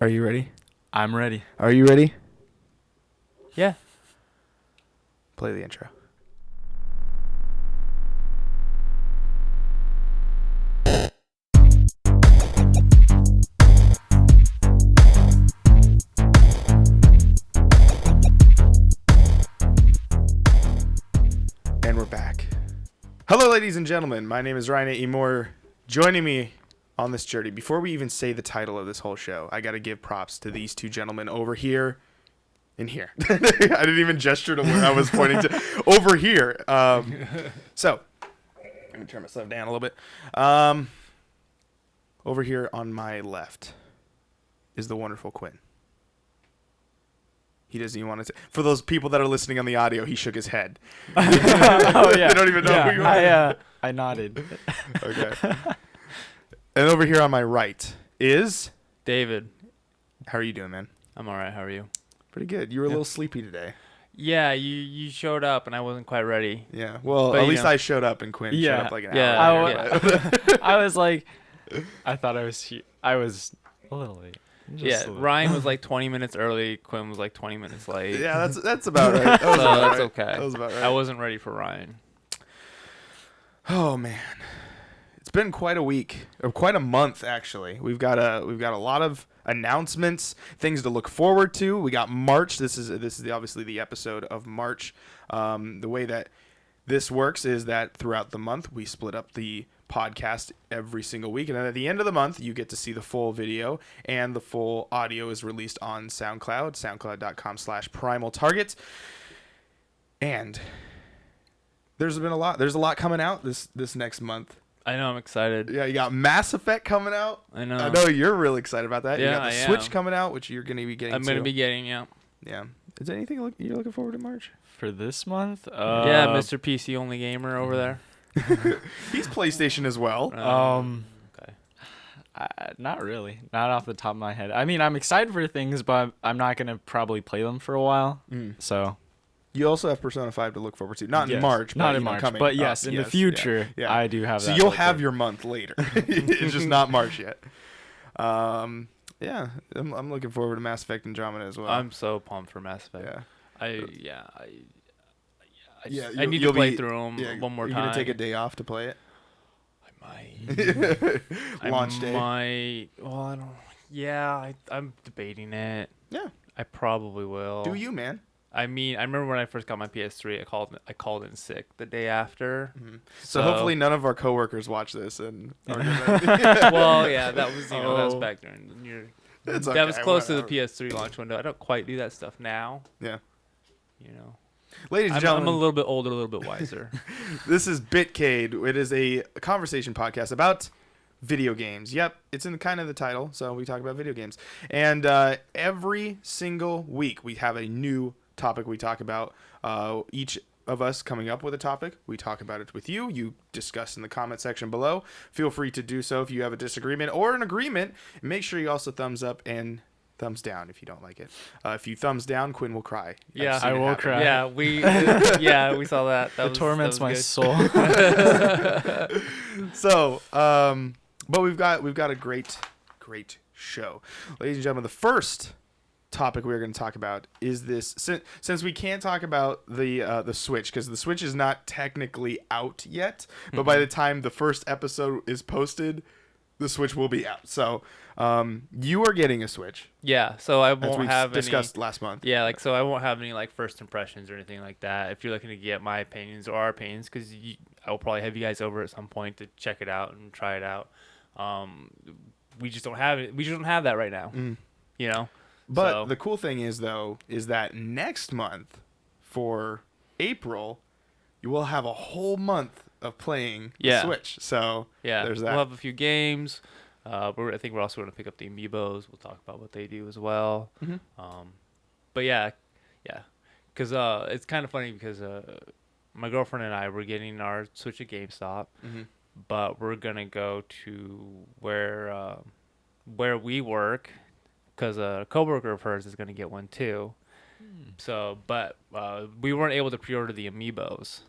Are you ready? I'm ready. Are you ready? Yeah. Play the intro. And we're back. Hello, ladies and gentlemen. My name is Ryan A. Moore. Joining me on this journey, before we even say the title of this whole show, I got to give props to these two gentlemen over here and here. I didn't even gesture to where I was pointing to. Over here. So, let me turn myself down a little bit. Over here on my left is the wonderful Quinn. He doesn't even want to. For those people that are listening on the audio, he shook his head. Oh yeah. They don't even know who you are. I nodded. Okay. And over here on my right is David. How are you doing, man? I'm all right. How are you? Pretty good. You were a little sleepy today. Yeah, you showed up and I wasn't quite ready. Yeah. Well, But, at least I showed up and Quinn showed up like an hour later. I was like, I thought I was a little late. Yeah, Ryan was like 20 minutes early. Quinn was like 20 minutes late. Yeah, that's about right. So that's okay. That was about right. I wasn't ready for Ryan. Oh man, it's been quite a week, or quite a month actually. We've got a lot of announcements, things to look forward to. We got March. This is obviously the episode of March. The way that this works is that throughout the month we split up the podcast every single week, and then at the end of the month you get to see the full video, and the full audio is released on SoundCloud, soundcloud.com/Primal Target. And there's a lot coming out this next month. I know, I'm excited. Yeah, you got Mass Effect coming out. I know. I know you're really excited about that. Yeah, You got the I Switch am. coming out, which you're going to be getting I'm going to be getting, yeah. Yeah. Is there anything you're looking forward to March? For this month? Yeah, Mr. PC only gamer over there. He's PlayStation as well. Okay. Not really. Not off the top of my head. I mean, I'm excited for things, but I'm not going to probably play them for a while. So. You also have Persona 5 to look forward to. Not in March. Not but, in March. Coming But yes, in the future, yeah. I do have that. So you'll have your month later. It's just not March yet. Yeah, I'm looking forward to Mass Effect Andromeda as well. I'm so pumped for Mass Effect. Yeah. I need to play through them one more time. You're going to take a day off to play it? I might. Launch day? Well, I don't. Yeah, I'm debating it. Yeah. I probably will. Do you, man? I mean, I remember when I first got my PS3, I called in sick the day after. Mm-hmm. So hopefully none of our coworkers watch this and are well, yeah, that was that was back during your. It's that was close to the PS3 launch window. I don't quite do that stuff now. Yeah. You know. Ladies and gentlemen, I'm a little bit older, a little bit wiser. This is Bitcade. It is a conversation podcast about video games. Yep, it's in kind of the title, so we talk about video games. And every single week we have a new topic we talk about. Each of us coming up with a topic. We talk about it with you. You discuss in the comment section below. Feel free to do so if you have a disagreement or an agreement. Make sure you also thumbs up and thumbs down if you don't like it. If you thumbs down, Quinn will cry. Yeah, I will cry. Yeah, we saw that. It torments my soul. So, but we've got a great show, ladies and gentlemen. The first topic we're going to talk about is this. Since we can't talk about the Switch because the Switch is not technically out yet, but by the time the first episode is posted, the Switch will be out. So, you are getting a Switch. Yeah, so I won't have discussed any, last month. Yeah, so I won't have any first impressions or anything like that. If you're looking to get my opinions or our opinions, because I will probably have you guys over at some point to check it out and try it out. We just don't have it. We just don't have that right now. You know. But the cool thing is that next month, for April, you will have a whole month of playing the Switch. So there's that. We'll have a few games. I think we're also going to pick up the Amiibos. We'll talk about what they do as well. But yeah, because it's kind of funny because my girlfriend and I were getting our Switch at GameStop, but we're gonna go to where we work because a coworker of hers is gonna get one too. So, but we weren't able to pre-order the Amiibos.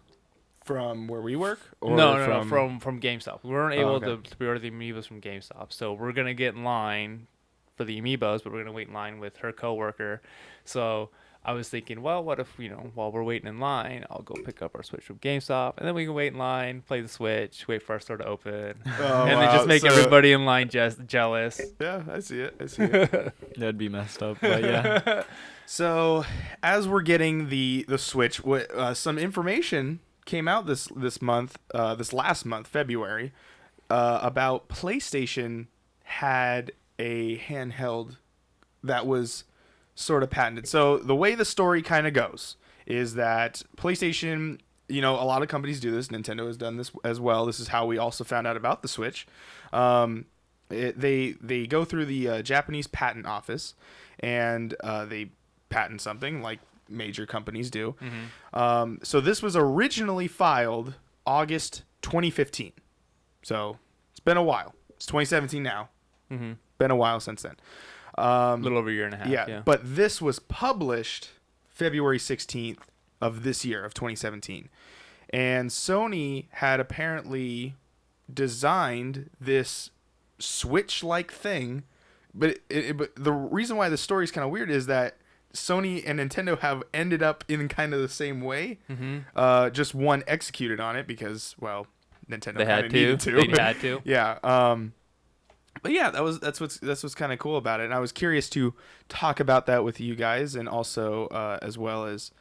From where we work? Or No, from GameStop. We weren't able to pre-order the Amiibos from GameStop. So we're going to get in line for the amiibos, but we're gonna wait in line with her coworker. So I was thinking, well, what if, while we're waiting in line, I'll go pick up our Switch from GameStop, and then we can wait in line, play the Switch, wait for our store to open, Oh, and then just wow. make So- everybody in line just jealous. Yeah, I see it. I see it. That'd be messed up, but yeah. So, as we're getting the Switch, some information came out this last month, February, about PlayStation had a handheld that was sort of patented. So the way the story kind of goes is that PlayStation, a lot of companies do this. Nintendo has done this as well. This is how we also found out about the Switch. They go through the Japanese patent office, and they patent something like major companies do. Mm-hmm. So this was originally filed August 2015. So it's been a while. It's 2017 now. Mm-hmm. Been a while since then. A little over a year and a half. Yeah. But this was published February 16th of this year, of 2017. And Sony had apparently designed this Switch-like thing. But the reason why the story is kind of weird is that Sony and Nintendo have ended up in kind of the same way. Mm-hmm. Just one executed on it because, well, Nintendo They kind had of to. needed to. They had to. Yeah. But yeah, that's what's kind of cool about it, and I was curious to talk about that with you guys, and also as well as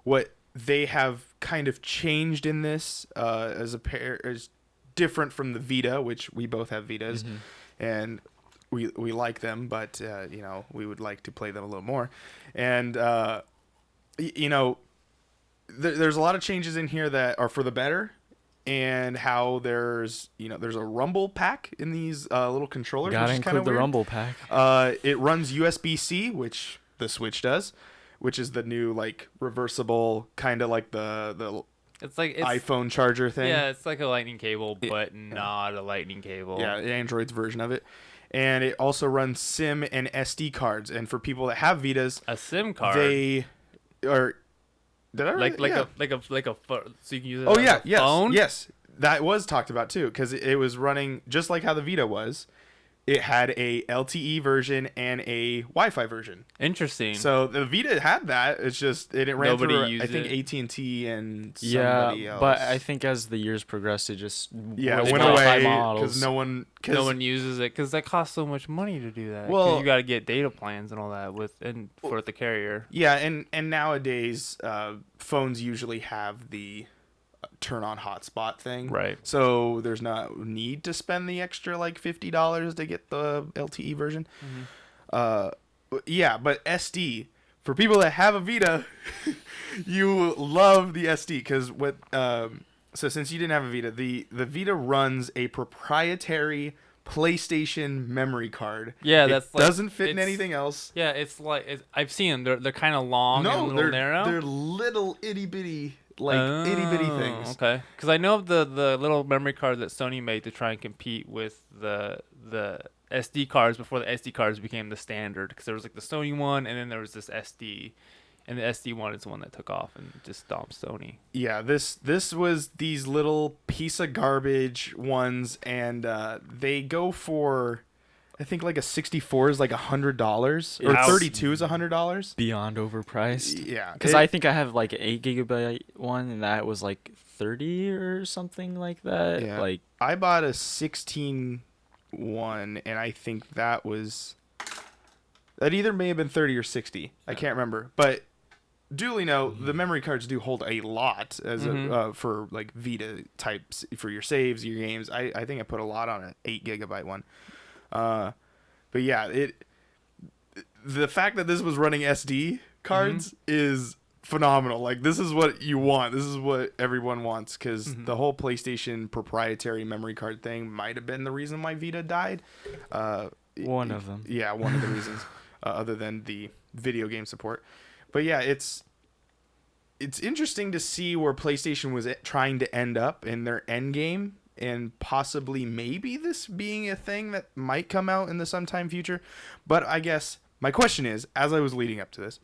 what they have kind of changed in this as a pair, as different from the Vita, which we both have Vitas, and we like them, but we would like to play them a little more, and there's a lot of changes in here that are for the better. And how there's a rumble pack in these little controllers. Gotta which is kind include of the weird. rumble pack. It runs USB-C, which the Switch does, which is the new like reversible kind of like the It's like iPhone charger thing. Yeah, it's like a lightning cable, but not a lightning cable. Yeah, Android's version of it. And it also runs SIM and SD cards. And for people that have Vitas, A SIM card. they are. Did I like yeah. a so you can use it Oh as yeah, a yes, phone? yes. That was talked about too, because it was running just like how the Vita was. It had a LTE version and a Wi-Fi version. Interesting. So the Vita had that. It's just it ran Nobody through used I think it. AT&T and Yeah, somebody else. but I think as the years progressed, it just went was away multi-models. because no one uses it because that costs so much money to do that. Well- Well, you got to get data plans and all that for the carrier. Yeah, and nowadays phones usually have the turn on hotspot thing. Right. So there's not need to spend the extra like $50 to get the LTE version. Yeah, but SD for people that have a Vita, you love the SD because what? So since you didn't have a Vita, the Vita runs a proprietary PlayStation memory card. Yeah, It that's like, doesn't fit in it's- anything else. Yeah, it's like I've seen them. They're kind of long and a little they're narrow. they're little itty bitty itty bitty things. Okay, because I know of the little memory card that Sony made to try and compete with the SD cards before the SD cards became the standard. Because there was like the Sony one, and then there was this SD, and the SD one is the one that took off and just stomped Sony. Yeah, this was these little piece of garbage ones, and they go for, I think like a 64 is like $100 or It's 32 is $100. beyond overpriced. Yeah, Because I think I have like an 8 GB one, and that was like 30 or something like that. Yeah. Like I bought a 16 one, and I think that either may have been 30 or 60. I can't remember, but duly know the memory cards do hold a lot as for like Vita types for your saves, your games. I think I put a lot on an 8 GB one. But yeah, the fact that this was running SD cards is phenomenal. Like this is what you want. This is what everyone wants because the whole PlayStation proprietary memory card thing might have been the reason why Vita died. one of them. Yeah, one of the reasons, other than the video game support. But yeah, it's interesting to see where PlayStation was trying to end up in their end game, and possibly maybe this being a thing that might come out in the sometime future. But I guess my question is, as I was leading up to this,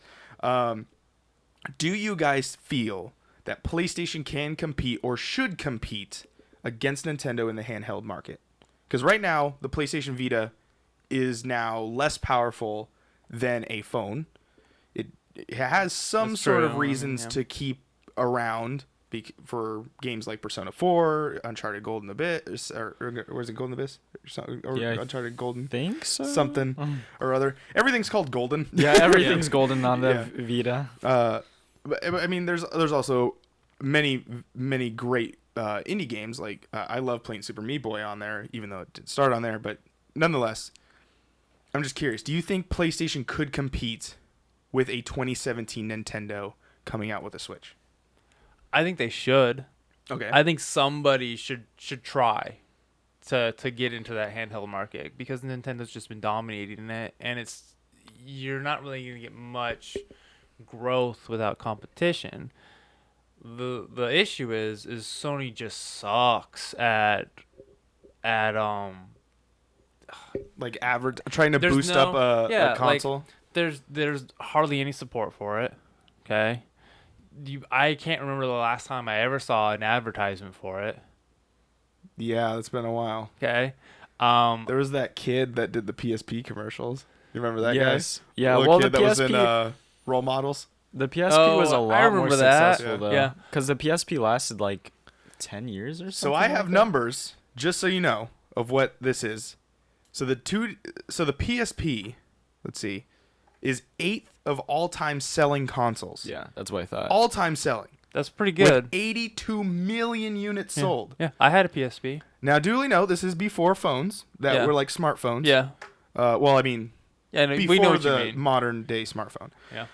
do you guys feel that PlayStation can compete or should compete against Nintendo in the handheld market? Because right now, the PlayStation Vita is now less powerful than a phone. It has some That's sort true. of I mean, reasons yeah. to keep around for games like Persona 4, Uncharted Golden Abyss, or was it Golden Abyss? Or Yeah, I Uncharted Golden think so. something or other. Everything's called Golden. Yeah, everything's golden on the Yeah. Vita. But I mean, there's also many great indie games. Like I love playing Super Meat Boy on there, even though it didn't start on there. But nonetheless, I'm just curious. Do you think PlayStation could compete with a 2017 Nintendo coming out with a Switch? I think they should. Okay. I think somebody should try to get into that handheld market because Nintendo's just been dominating it, and you're not really gonna get much growth without competition. The issue is Sony just sucks at like average, trying to there's boost no- up yeah, a console. there's hardly any support for it. Okay. I can't remember the last time I ever saw an advertisement for it. Yeah, it's been a while. Okay. There was that kid that did the PSP commercials. You remember that Yes. guy? Yeah. Little Well, kid the that was in PSP, Role Models. the PSP was a Oh, I lot more remember that. successful Yeah. though. Yeah. Because the PSP lasted like 10 years or something. So I have like that. numbers, just so you know, of what this is. So the PSP, let's see, is 8th of all-time selling consoles. Yeah, that's what I thought. All-time selling. That's pretty With good. 82 million units Yeah. sold. Yeah, I had a PSP. Now, duly note, this is before phones that Yeah. were like smartphones. Yeah. Well, I mean, Yeah, no, before we know what you the mean. modern day smartphone. Yeah.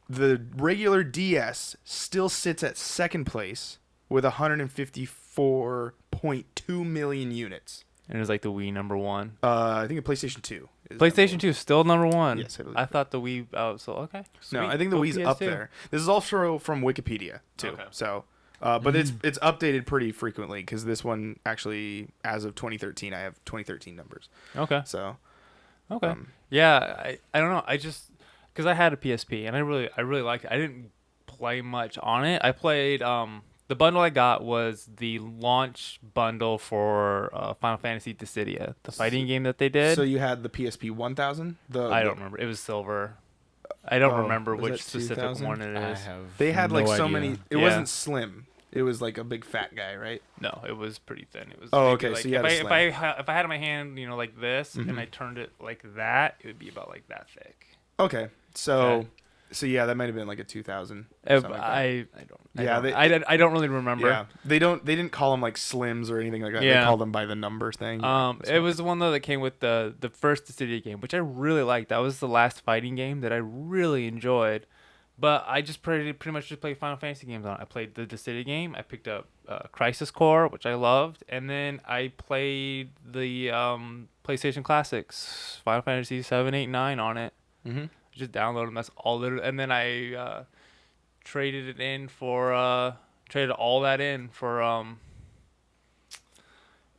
The regular DS still sits at second place with 154.2 million units. And it was like the Wii number one. I think the PlayStation 2. Is PlayStation 2 is still number one. Yes, I believe I thought the Wii. Oh, so okay. No, Sweet. I think the Go Wii's up PS2. there. This is also from Wikipedia too. Okay. So, but it's updated pretty frequently because this one actually, as of 2013, I have 2013 numbers. Okay. So, Okay. Yeah, I don't know. I just because I had a PSP and I really liked it. I didn't play much on it. I played the bundle I got was the launch bundle for Final Fantasy Dissidia, the fighting game that they did. So you had the PSP 1000. I don't remember. It was silver. I don't remember was which that specific 2000? one it I is. have They had like no so idea. many. It Yeah. wasn't slim. It was like a big fat guy, right? No, it was pretty thin. It was. Oh, maybe okay, Like, so you had a if slim. I had it in my hand, like this, Mhm. and I turned it like that, it would be about like that thick. Okay, so Okay. so yeah, that might have been like a 2000. I something like that. I don't. Yeah, I don't really remember. Yeah, they didn't call them like slims or anything like that. They Yeah. called them by the number thing. It was the one though that came with the first Dissidia game, which I really liked. That was the last fighting game that I really enjoyed. But I just pretty much just played Final Fantasy games on it. I played the Dissidia game. I picked up Crisis Core, which I loved, and then I played the PlayStation Classics, Final Fantasy 7, 8, 9 on it. Mm-hmm. Just download them. That's all. And then I traded it in for traded all that in for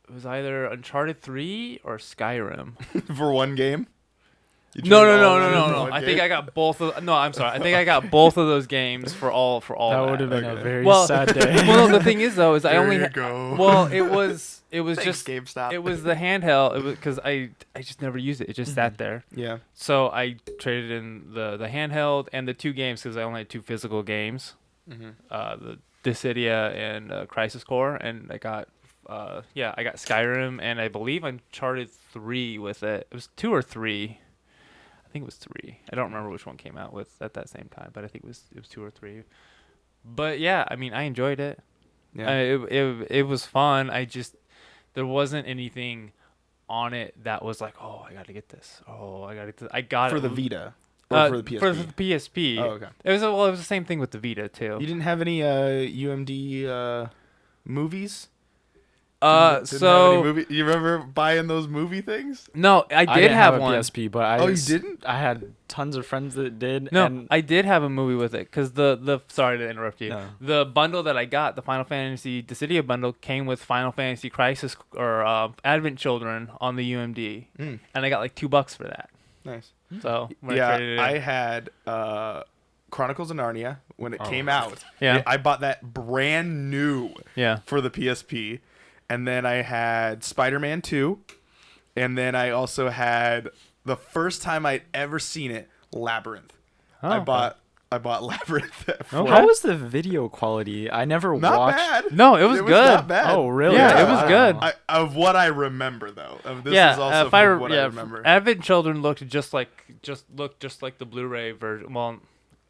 it was either Uncharted 3 or Skyrim. For one game. You No. traded all that in for one I game? think I got both of. No, I'm sorry. I think I got both of those games for all. That would have been a Okay. very Well, sad day. Well, the thing is though, is I There only. you go. Well, it was Thanks, just GameStop. it was the handheld. It was because I just never used it. It just sat there. Yeah. So I traded in the handheld and the two games because I only had two physical games. Mm-hmm. The Dissidia and Crisis Core, and I got I got Skyrim and I believe Uncharted 3 with it. It was 2 or 3. I think it was 3. I don't remember which one came out with at that same time, but I think it was 2 or 3. But yeah, I mean, I enjoyed it. Yeah. It was fun. There wasn't anything on it that was like, oh, I got to get this. Oh, I got to get this. I got For it the Vita. Or for the PSP. For the PSP. Oh, okay. It was the same thing with the Vita too. You didn't have any UMD movies? Didn't have any So you remember buying those movie things? no, I did didn't have a one. PSP, but I Oh, you didn't? I had tons of friends that did. No, and I did have a movie with it because the sorry to interrupt you. No. The bundle that I got, the Final Fantasy Dissidia bundle, came with Final Fantasy Crisis or Advent Children on the UMD, Mm, and I got like $2 for that. nice. So when I Yeah, traded it in. I had Chronicles of Narnia when it Oh. came out. Yeah. I bought that brand new yeah. for the PSP. And then I had Spider-Man 2 And then I also had the first time I'd ever seen it, Labyrinth. Oh, I bought Labyrinth at Okay. How was the video quality? I never Not watched. bad. No, it was good. Not bad. Oh, really? Yeah, it Yeah. was good. Of what I remember, though. This yeah, is also if I from what I yeah, remember. Advent Children looked just like the Blu-ray version. Well,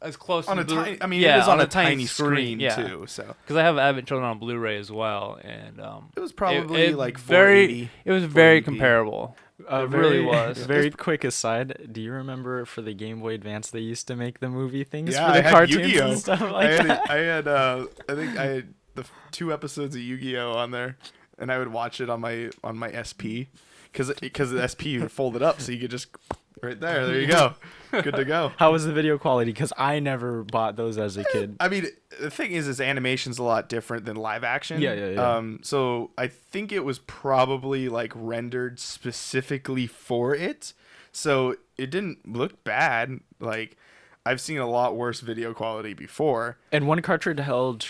as close On to a the Blu- tiny, I mean, yeah, it was on a tiny screen yeah. too. So Because I have Advent Children on Blu-ray as well, and it was probably it like very 480. it was very 480p. comparable. It very, really was. Very quick aside. Do you remember for the Game Boy Advance they used to make the movie things Yeah, for the I had cartoons Yu-Gi-Oh. and stuff like that? I think I had the 2 episodes of Yu-Gi-Oh on there, and I would watch it on my SP, because the SP would fold it up so you could just right there. There you go, good to go. How was the video quality? Because I never bought those as a kid. I mean, the thing is animation's a lot different than live action. Yeah. So I think it was probably like rendered specifically for it. So it didn't look bad. Like, I've seen a lot worse video quality before. And one cartridge held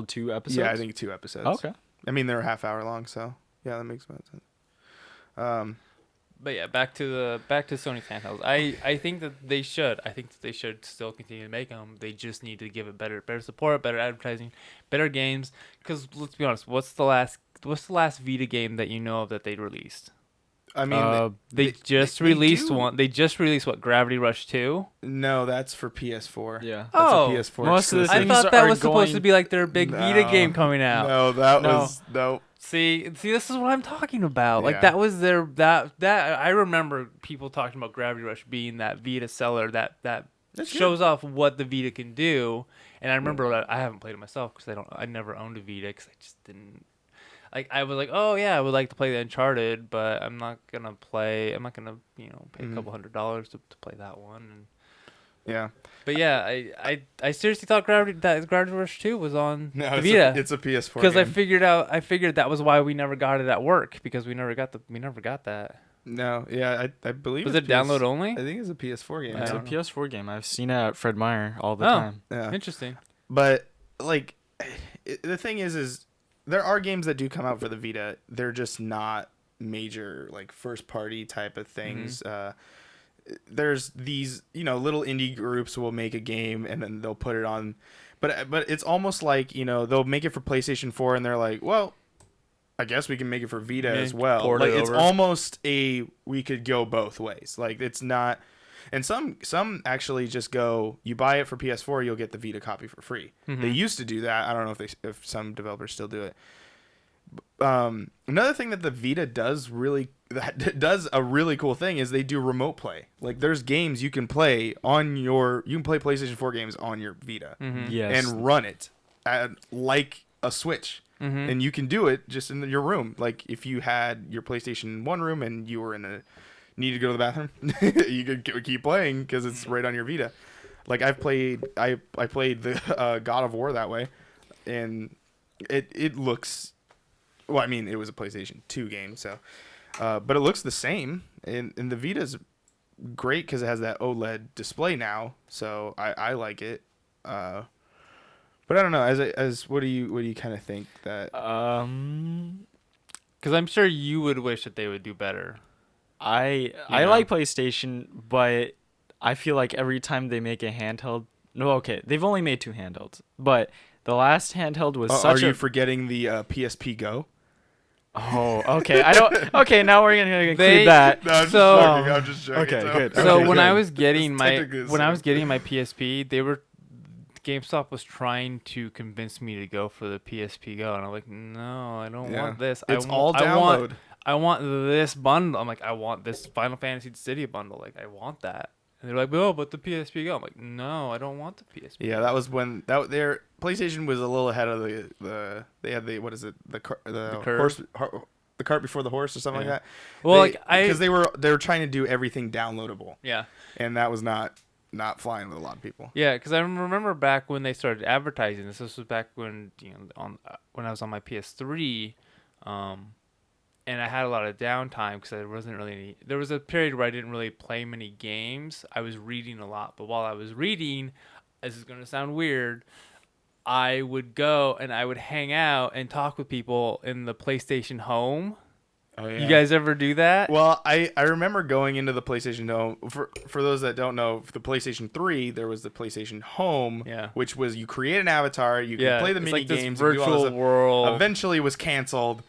2 episodes. Yeah, I think 2 episodes. Okay. I mean, they're a half hour long, so yeah, that makes sense. But yeah, back to Sony's handhelds. I think that they should. I think that they should still continue to make them. They just need to give it better support, better advertising, better games. Because let's be honest, what's the last Vita game that you know of that they released? I mean, They just they released do. one. They just released what, Gravity Rush 2? No, that's for PS4. Yeah. That's Oh, a PS4 most of the exclusive. I things thought that are was supposed to going- be like their big Vita No. game coming out. No, that No. was no. See, this is what I'm talking about. Like Yeah. that was their that I remember people talking about Gravity Rush being that Vita seller that That's shows off what the Vita can do. And I remember that I haven't played it myself because I never owned a Vita because I just didn't. Like I was like, oh yeah, I would like to play the Uncharted, but I'm not gonna pay a couple $100 to play that one. And, Yeah. but yeah, I seriously thought Gravity Rush 2 was on No, the it's Vita. it's a PS4 Because game. I figured that was why we never got it at work because we never got that. No, yeah, I believe Was it's it download PS only? I think it's a PS4 game. I It's a don't know. PS4 game. I've seen it at Fred Meyer all the Oh. time. Yeah. Interesting. But like the thing is there are games that do come out for the Vita. They're just not major like first party type of things. There's these, little indie groups will make a game and then they'll put it on, but it's almost like, they'll make it for PlayStation 4 and they're like, well, I guess we can make it for Vita Yeah, as well. port Like it it's over. almost we could go both ways. Like it's not, and some actually just go, you buy it for PS4, you'll get the Vita copy for free. They used to do that. I don't know if some developers still do it. Another thing that the Vita does a really cool thing is they do remote play. Like there's games you can play PlayStation 4 games on your Vita Yes. and run it like a Switch. And you can do it just in your room. Like if you had your PlayStation 1 room and you were needed to go to the bathroom, you could keep playing because it's right on your Vita. Like I played the God of War that way, and it looks. Well, I mean, it was a PlayStation 2 game, so, but it looks the same, and the Vita's great because it has that OLED display now, so I like it. But I don't know. As what do you kind of think that? Because I'm sure you would wish that they would do better. I know? like PlayStation, but I feel like every time they make a handheld. No, okay, they've only made 2 handhelds, but the last handheld was Are such you a. forgetting the PSP Go? Oh, okay. I don't. Okay, now we're gonna include They- that. No, I'm just So- joking. I'm just joking. Okay, good. So Okay, when good. I was getting technically the when I was same. getting my PSP, GameStop was trying to convince me to go for the PSP Go, and I'm like, no, I don't want this. It's I all want, download. I want this bundle. I'm like, I want this Final Fantasy City bundle. Like, I want that. And they're like, oh, but the PSP Go. I'm like, no, I don't want the PSP. Yeah, that was when their PlayStation was a little ahead of the they had the what is it the curve? the cart before the horse or something Yeah. like that. Well, because they were trying to do everything downloadable, Yeah. and that was not flying with a lot of people. Yeah, because I remember back when they started advertising this. This was back when when I was on my PS3, and I had a lot of downtime because there wasn't really any. There was a period where I didn't really play many games. I was reading a lot, but while I was reading, this is gonna sound weird, I would go and I would hang out and talk with people in the PlayStation Home Oh yeah. You guys ever do that? Well, I remember going into the PlayStation Home. For those that don't know, for the PlayStation 3, there was the PlayStation Home, Yeah. which was you create an avatar, you could Yeah, play the it's mini like this games, you could do all this virtual stuff. world. Eventually was canceled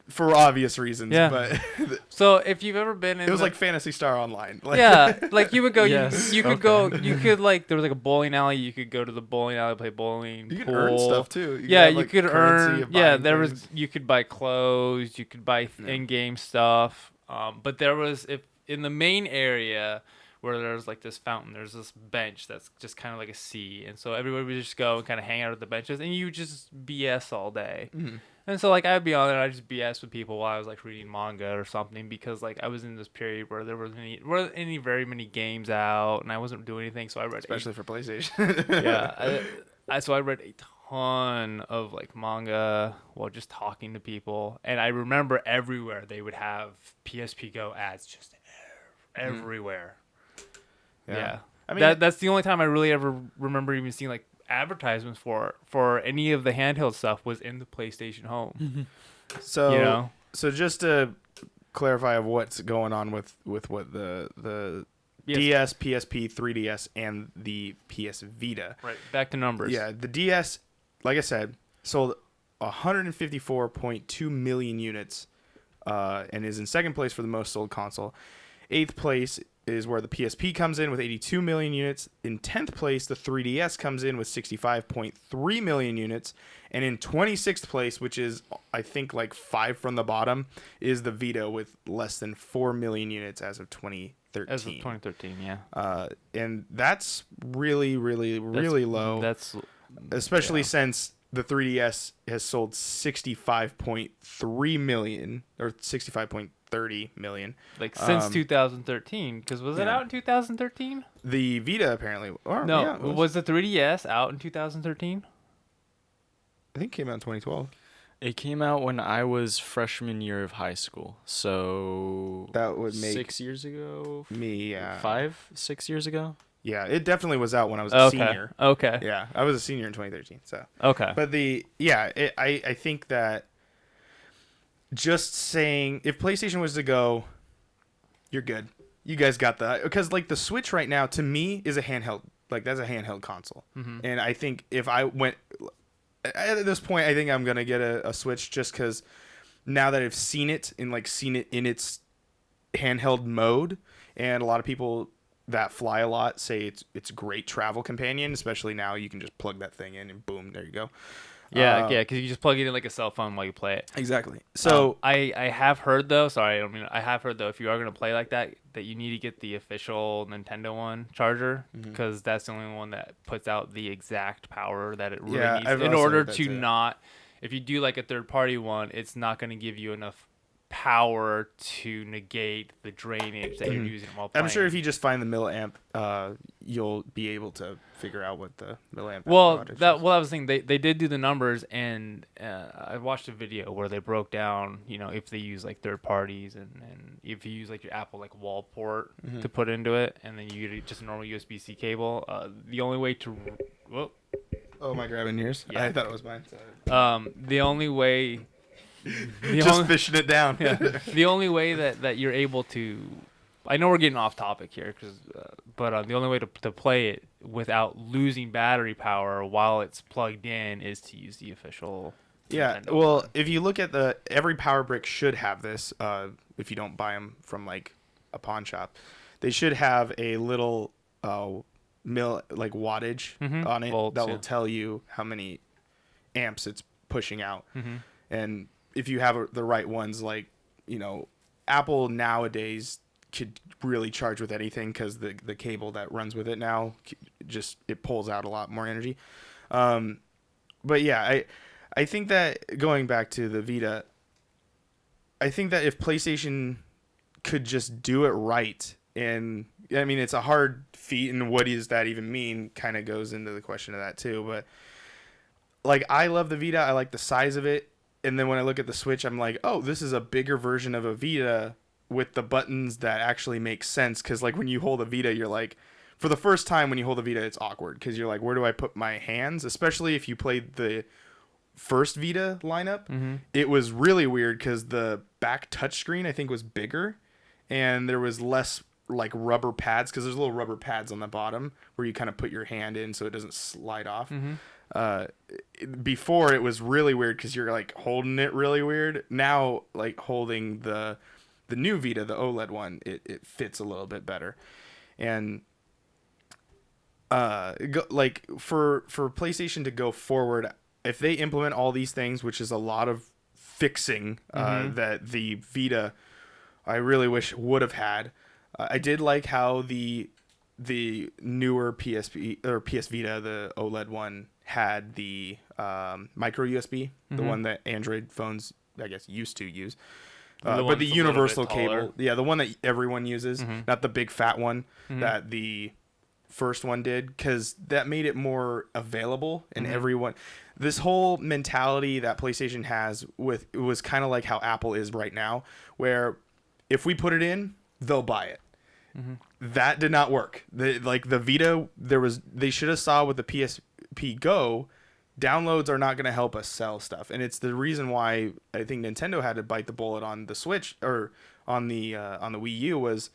for obvious reasons, Yeah. but So if you've ever been in it was like Phantasy Star Online. Like, yeah, like you would go, Yes, you could okay. go, you could like, there was like a bowling alley, you could go to the bowling alley, play bowling, you can pool. earn stuff too. You Yeah, have, you like, could currency earn, of yeah, buying there things. was, you could buy clothes, you could buy in-game stuff. But there was, if in the main area where there's like this fountain, there's this bench that's just kind of like a sea. And so everybody would just go and kind of hang out at the benches and you just BS all day. Mm-hmm. And so, like, I'd be on there, I'd just BS with people while I was, like, reading manga or something because, like, I was in this period where there weren't any very many games out and I wasn't doing anything, so I read Especially for PlayStation. so I read a ton of, like, manga while just talking to people. And I remember everywhere they would have PSP Go ads just everywhere. Yeah. I mean, That's the only time I really ever remember even seeing, like, advertisements for any of the handheld stuff was in the PlayStation Home. so You know? so just to clarify of what's going on with what the Yes. DS, PSP, 3DS, and the PS Vita. Right. Back to numbers. Yeah, the DS, like I said, sold 154.2 million units, and is in second place for the most sold console. Eighth place is where the PSP comes in with 82 million units. In 10th place, the 3DS comes in with 65.3 million units. And in 26th place, which is, I think, like 5 from the bottom, is the Vita with less than 4 million units as of 2013. As of 2013, yeah. And that's really, really, really low. That's Especially since the 3DS has sold 65.3 million or 65.30 million. like since 2013. Because was it yeah. out in 2013? The Vita apparently. Or, No. yeah, it was the 3DS out in 2013? I think it came out in 2012. It came out when I was freshman year of high school. So That would make 6 years ago. me 6 years ago. Yeah, it definitely was out when I was a Okay. senior. Okay. Yeah, I was a senior in 2013. So, Okay. but I think that just saying if PlayStation was to go, you're good. You guys got that because like the Switch right now to me is a handheld. Like that's a handheld console, and I think if I went at this point, I think I'm gonna get a Switch just because now that I've seen it in its handheld mode, and a lot of people that fly a lot say it's a great travel companion, especially now you can just plug that thing in and boom, there you go. Yeah, because you just plug it in like a cell phone while you play it. Exactly. So I have heard though. Sorry, I have heard though. If you are gonna play like that, that you need to get the official Nintendo one charger because that's the only one that puts out the exact power that it really needs. I've In also order heard that to too. not, if you do like a third party one, it's not gonna give you enough power to negate the drainage that you're using while playing. I'm sure if you just find the milliamp, you'll be able to figure out what the milliamp. Well, wattage is. I was thinking they did do the numbers, and I watched a video where they broke down, if they use like third parties and if you use like your Apple like wall port to put into it, and then you get just a normal USB-C cable. The only way to, Oh, my grabbing yours. Yeah. I thought it was mine. So. the only way, Just fishing it down. yeah, the only way that you're able to, I know we're getting off topic here, but the only way to play it without losing battery power while it's plugged in is to use the official. Yeah, Nintendo well, one. if you look at every power brick should have this. If you don't buy them from like a pawn shop, they should have a little wattage on it Volts, that yeah. will tell you how many amps it's pushing out. And if you have the right ones, like Apple nowadays could really charge with anything because the cable that runs with it now it pulls out a lot more energy. But yeah, I think that going back to the Vita, I think that if PlayStation could just do it right, and I mean it's a hard feat, and what does that even mean? Kind of goes into the question of that too. But like I love the Vita, I like the size of it, and then when I look at the Switch, I'm like, oh, this is a bigger version of a Vita with the buttons that actually make sense. Because like when you hold a Vita, you're like, for the first time when you hold a Vita, it's awkward because you're like, where do I put my hands? Especially if you played the first Vita lineup, it was really weird because the back touchscreen I think was bigger, and there was less like rubber pads because there's little rubber pads on the bottom where you kind of put your hand in so it doesn't slide off. Before it was really weird because you're like holding it really weird. Now like holding the new Vita, the OLED one, it fits a little bit better. And like for PlayStation to go forward, if they implement all these things, which is a lot of fixing that the Vita I really wish would have had. I did like how the newer PSP or PS Vita, the OLED one, had the micro USB, the one that Android phones I guess used to use. But the universal cable, the one that everyone uses, not the big fat one that the first one did, because that made it more available and everyone. This whole mentality that PlayStation has it was kind of like how Apple is right now, where if we put it in, they'll buy it. That did not work. The Vita, they should have saw with the PSP Go. Downloads are not going to help us sell stuff, and it's the reason why I think Nintendo had to bite the bullet on the Switch or on the Wii U was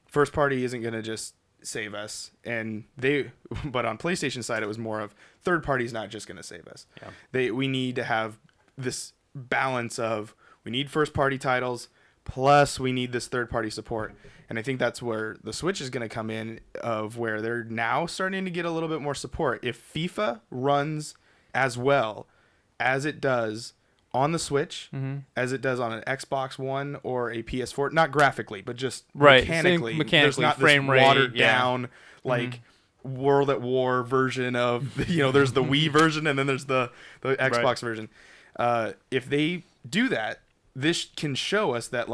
first party isn't going to just save us, but on PlayStation side it was more of third party is not just going to save us. We need to have this balance of we need first party titles plus we need this third party support, and I think that's where the Switch is going to come in, of where they're now starting to get a little bit more support. If FIFA runs as well as it does on the Switch, as it does on an Xbox One or a PS4, not graphically, but just mechanically, there's not frame this rate, watered down like World at War version of there's the Wii version and then there's the Xbox version. If they do that, this can show us that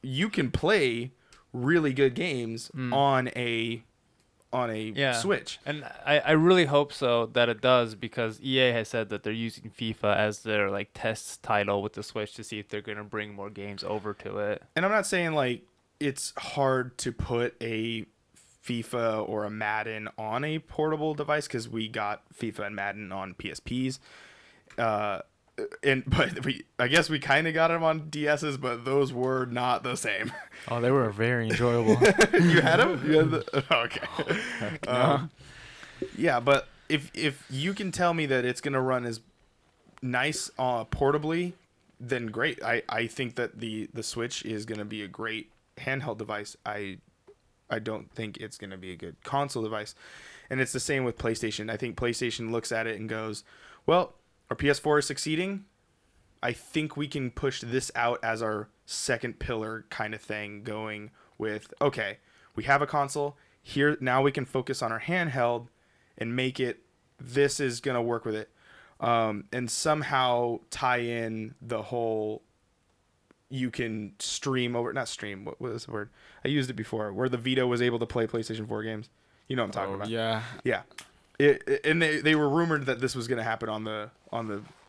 you can play really good games on a Switch. And I really hope so that it does, because EA has said that they're using FIFA as their like test title with the Switch to see if they're going to bring more games over to it. And I'm not saying like it's hard to put a FIFA or a Madden on a portable device, because we got FIFA and Madden on PSPs. I guess we kind of got them on DSs, but those were not the same. Oh, they were very enjoyable. You had them? You had okay. No. Yeah, but if you can tell me that it's gonna run as nice portably, then great. I think that the Switch is gonna be a great handheld device. I don't think it's gonna be a good console device, and it's the same with PlayStation. I think PlayStation looks at it and goes, well, our PS4 is succeeding. I think we can push this out as our second pillar kind of thing, going with, okay, we have a console here. Now we can focus on our handheld and make it, this is going to work with it. And somehow tie in the whole, you can stream over, not stream, what was the word? I used it before, where the Vita was able to play PlayStation 4 games. You know what I'm talking about. Yeah. Yeah. And they were rumored that this was going to happen on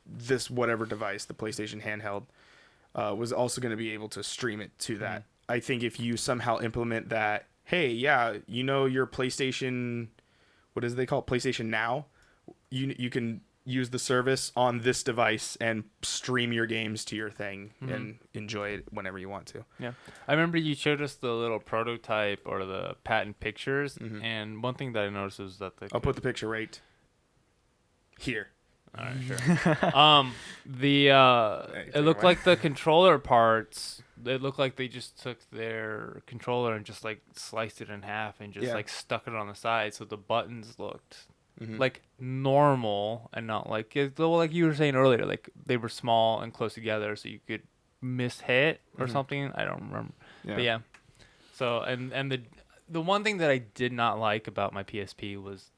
this whatever device, the PlayStation handheld, was also going to be able to stream it to that. I think if you somehow implement that, hey, yeah, your PlayStation, what is they call it? PlayStation Now, you can use the service on this device and stream your games to your thing and enjoy it whenever you want to. Yeah. I remember you showed us the little prototype or the patent pictures, and one thing that I noticed was that I'll put the picture right here. All right, sure. It looked like the controller parts, it looked like they just took their controller and just like sliced it in half and just like stuck it on the side, so the buttons looked like normal and not like you were saying earlier, like they were small and close together so you could miss hit or something. I don't remember. But yeah. So and the one thing that I did not like about my PSP was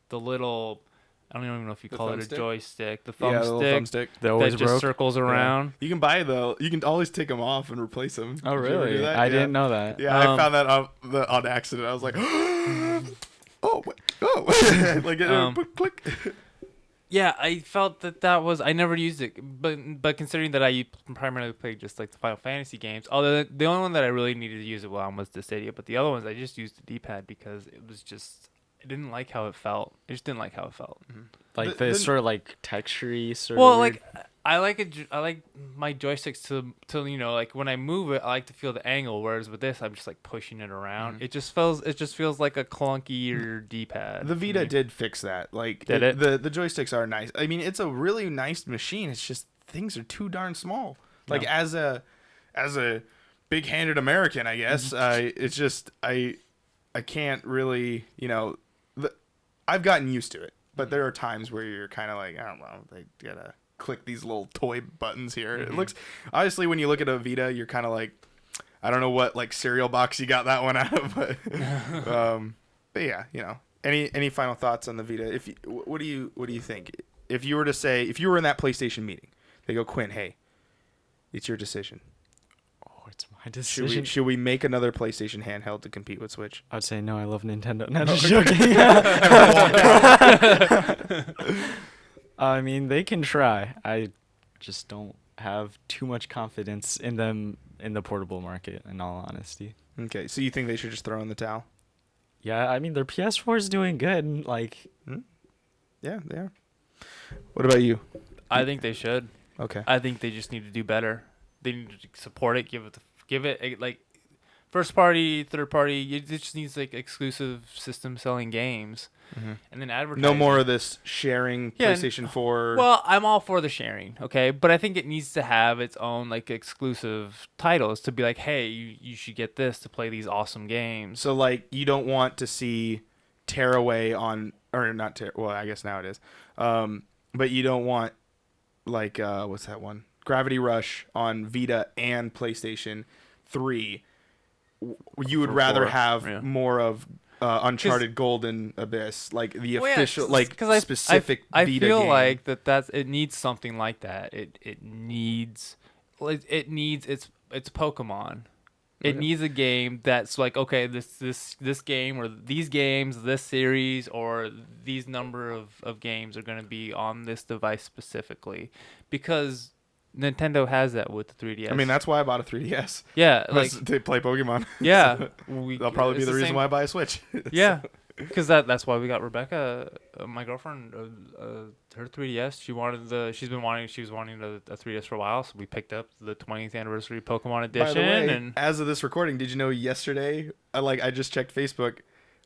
the little, I don't even know if you call it a joystick, the thumbstick that just circles around. You can you can always take them off and replace them. Oh, really? I didn't know that. Yeah, I found that on accident. I was like, oh, click. Yeah, I felt that was, I never used it, but considering that I primarily played just like the Final Fantasy games, although the only one that I really needed to use it on was Dissidia, but the other ones I just used the D-pad because it didn't like how it felt. I just didn't like how it felt. Like the sort of like texture-y sort Well, of weird. like I like it. I like my joysticks to like when I move it, I like to feel the angle. Whereas with this, I'm just like pushing it around. It just feels like a clunkier D-pad. The Vita did fix that. Like Did it? the joysticks are nice. I mean, it's a really nice machine. It's just things are too darn small. Like as a big-handed American, I guess, it's just I can't really, I've gotten used to it. But there are times where you're kind of like, I don't know, they gotta click these little toy buttons here. It looks, obviously, when you look at a Vita, you're kind of like, I don't know what like cereal box you got that one out of, but yeah, any final thoughts on the Vita? What do you think? If you were in that PlayStation meeting, they go, Quinn, hey, it's your decision. Oh, it's my decision. Should we make another PlayStation handheld to compete with Switch? I'd say no. I love Nintendo. No, just joking. I mean, they can try. I just don't have too much confidence in them in the portable market, in all honesty. Okay, so you think they should just throw in the towel? Yeah, I mean, their PS4 is doing good. Like, Yeah, they are. What about you? I think they should. Okay. I think they just need to do better. They need to support it. Give it like first party, third party. It just needs like exclusive system selling games, and then advertising. No more of this sharing Yeah, PlayStation 4. Well, I'm all for the sharing, okay, but I think it needs to have its own like exclusive titles to be like, hey, you should get this to play these awesome games. So like you don't want to see Tearaway on, or not Tear. Well, I guess now it is. But you don't want like what's that one? Gravity Rush on Vita and PlayStation 3. You would For rather 4, have yeah. more of Uncharted Golden Abyss, like the Well, yeah, official, like specific I Vita feel game. like that's it needs something like that. It needs its Pokemon. It Okay. needs a game that's like, okay, this game or these games, this series or these number of games are going to be on this device specifically, because Nintendo has that with the 3DS. I mean, that's why I bought a 3DS. yeah, like To play Pokemon. yeah, That'll probably be it's the reason same- why I buy a Switch. Yeah, because that's why we got Rebecca, my girlfriend, her 3DS. She was wanting a 3DS for a while, so we picked up the 20th anniversary Pokemon By edition. the way, And as of this recording, did you know yesterday? I just checked Facebook,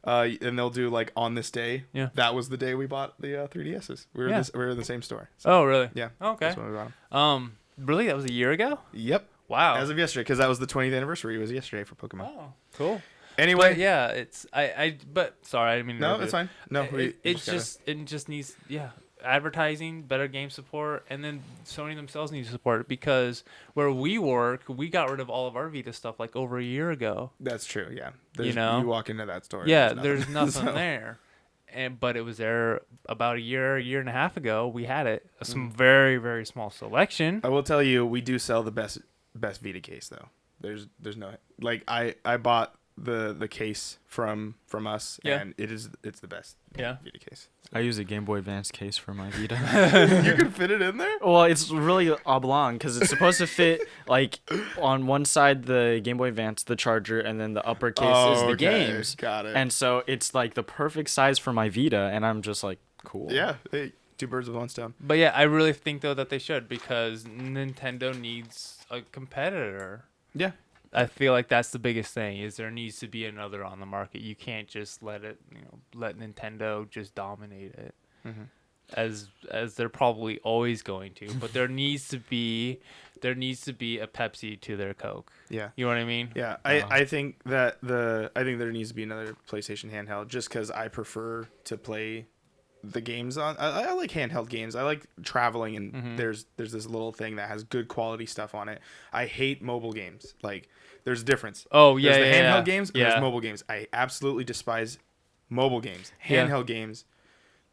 and they'll do like on this day. Yeah. That was the day we bought the 3DSs. We were in the same store. So, oh, really? yeah. Okay. That's when we bought them. Really? That was a year ago? Yep. Wow. As of yesterday, because that was the 20th anniversary. It was yesterday for Pokemon. Oh, cool. Anyway. But yeah, it's but sorry, I didn't mean to No, interrupt it's you. fine. No, It just needs advertising, better game support, and then Sony themselves need to support it, because where we work, we got rid of all of our Vita stuff like over a year ago. That's true. Yeah. You know? You walk into that store. Yeah, there's nothing So- there. But it was there about a year and a half ago. We had it. Some very, very small selection. I will tell you, we do sell the best Vita case though. There's no, like, I bought the case from us, Yeah. and it's the best Yeah. Vita case. I use a Game Boy Advance case for my Vita. You can fit it in there? Well, it's really oblong because it's supposed to fit like on one side the Game Boy Advance, the charger, and then the upper case is the okay. games. Got it. And so it's like the perfect size for my Vita, and I'm just like, cool. Yeah, hey, two birds with one stone. But yeah, I really think though that they should, because Nintendo needs a competitor. Yeah. I feel like that's the biggest thing, is there needs to be another on the market. You can't just let Nintendo just dominate it, as they're probably always going to. But there needs to be a Pepsi to their Coke. Yeah. You know what I mean? Yeah, I think that I think there needs to be another PlayStation handheld, just because I prefer to play the games on. I like handheld games. I like traveling, and there's this little thing that has good quality stuff on it. I hate mobile games. Like, there's a difference. Oh yeah, There's the yeah, handheld yeah. games, and Yeah. there's mobile games. I absolutely despise mobile games. Yeah. Handheld games,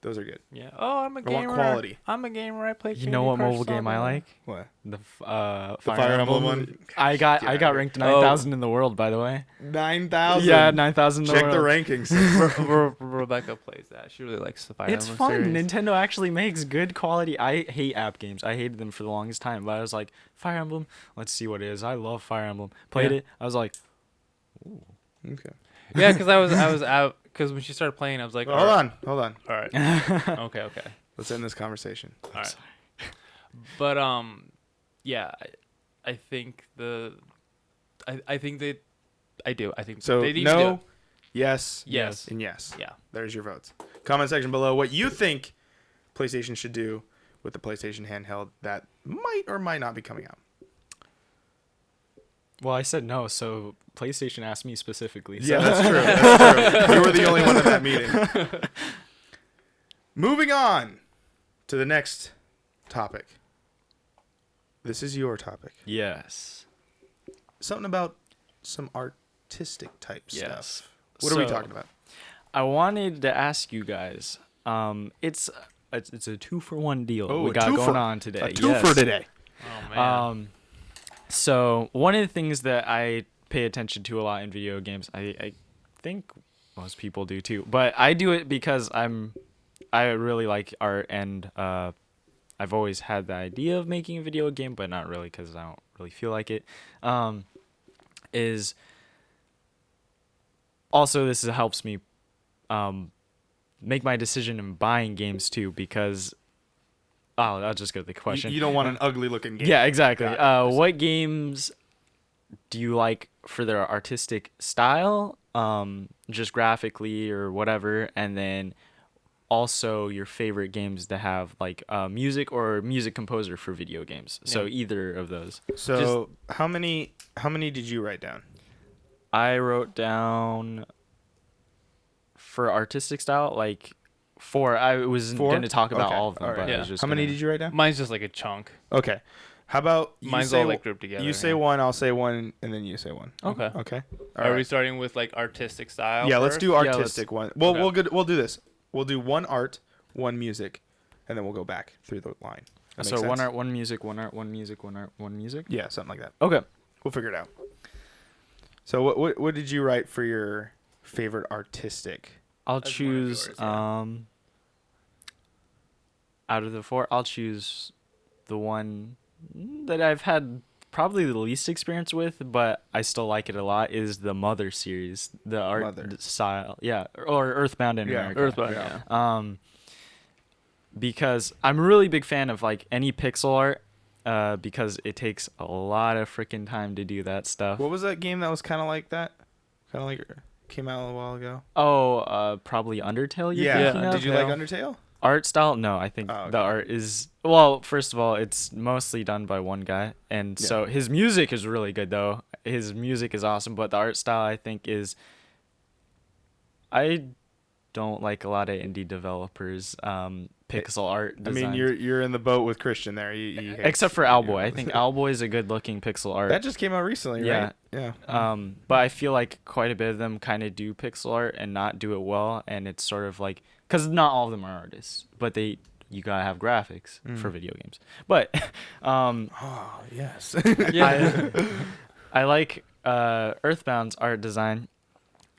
those are good. Yeah. Oh, I'm a I gamer. want quality. I'm a gamer. I play. You know what mobile game I like? What? The Fire Emblem one? I got ranked 9,000 in the world, by the way. 9,000. Yeah, 9,000 in the Check the world. rankings. Rebecca plays that. She really likes the Fire It's Emblem fun. series. Nintendo actually makes good quality. I hate app games. I hated them for the longest time. But I was like, Fire Emblem, let's see what it is. I love Fire Emblem. Played Yeah. it. I was like, Okay. Yeah, because I was out because when she started playing, I was like, Well, hold on. all right, okay. Let's end this conversation. All right. But yeah, I think I think that I do. I think So they need to do no, it. yes, Yes. and yes. Yeah. There's your votes. Comment section below what you think PlayStation should do with the PlayStation handheld that might or might not be coming out. Well, I said no, so PlayStation asked me specifically. Yeah, So. that's true. That's true. You were the only one in that meeting. Moving on to the next topic. This is your topic. Yes. Something about some artistic type Yes. stuff. What are we So, talking about? I wanted to ask you guys. It's a 2-for-1 deal Oh, we a got twofer. going on today. A two for Yes. today. Oh man. So one of the things that I pay attention to a lot in video games, I think most people do too, but I do it because I really like art, and I've always had the idea of making a video game, but not really because I don't really feel like it. Is also this helps me make my decision in buying games too, because I'll just go to the question. You don't want an ugly looking game. Yeah, exactly. Got it. What games do you like for their artistic style, just graphically or whatever, and then also your favorite games that have like music or music composer for video games. So Yeah. either of those. So how many did you write down? I wrote down for artistic style like 4. I wasn't 4? going to talk about Okay. all of them, All right. but I Yeah. was just How many gonna- did you write down? Mine's just like a chunk. Okay. How about you Mine's say all like grouped together. you say one, I'll say one, and then you say one. Okay. Okay. Are we starting with like artistic style? Yeah, let's first? do let's- artistic one. Well, Okay. we'll do this. We'll do one art, one music, and then we'll go back through the line. That So make one sense? art, one music, one art, one music, one art, one music. Yeah, something like that. Okay. We'll figure it out. So what did you write for your favorite artistic? I'll That's one of choose yours, yeah. out of the 4, I'll choose the one that I've had probably the least experience with, but I still like it a lot, is the Mother series, the art Mother. style. Yeah, or Earthbound in America. Earthbound. Yeah. Yeah. Because I'm a really big fan of like any pixel art, because it takes a lot of freaking time to do that stuff. What was that game that was kind of like that? Kind of like came out a while ago. Oh, probably Undertale. You're thinking Did of? you like Undertale? Art style? No, I think Oh, okay. the art is, well, first of all, it's mostly done by one guy, and Yeah. so his music is really good though. His music is awesome, but the art style I think is, I don't like a lot of indie developers pixel art I design. mean, you're in the boat with Christian there. He hates- except for Owlboy. I think Owlboy is a good looking pixel art. that just came out recently, right? Yeah. But I feel like quite a bit of them kind of do pixel art and not do it well, and it's sort of like, because not all of them are artists, but you gotta have graphics for video games. But Oh yes. I like Earthbound's art design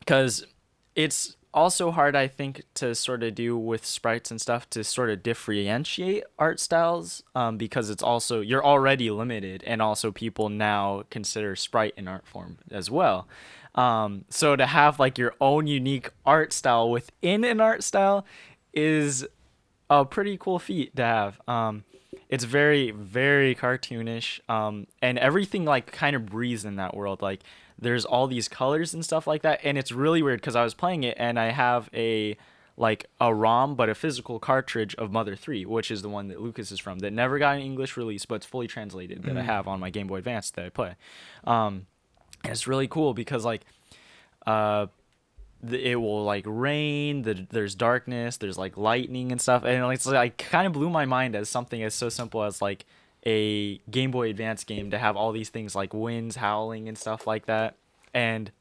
because it's also hard, I think, to sort of do with sprites and stuff to sort of differentiate art styles, because it's also, you're already limited, and also people now consider sprite an art form as well. So to have like your own unique art style within an art style is a pretty cool feat to have. It's very, very cartoonish, and everything like kind of breathes in that world. Like there's all these colors and stuff like that, and it's really weird because I was playing it and I have a ROM, but a physical cartridge of Mother 3, which is the one that Lucas is from, that never got an English release, but it's fully translated, that I have on my Game Boy Advance that I play. And it's really cool because like it will like rain, there's darkness, there's like lightning and stuff, and it's like kind of blew my mind as something as so simple as like a Game Boy Advance game to have all these things like winds howling and stuff like that. And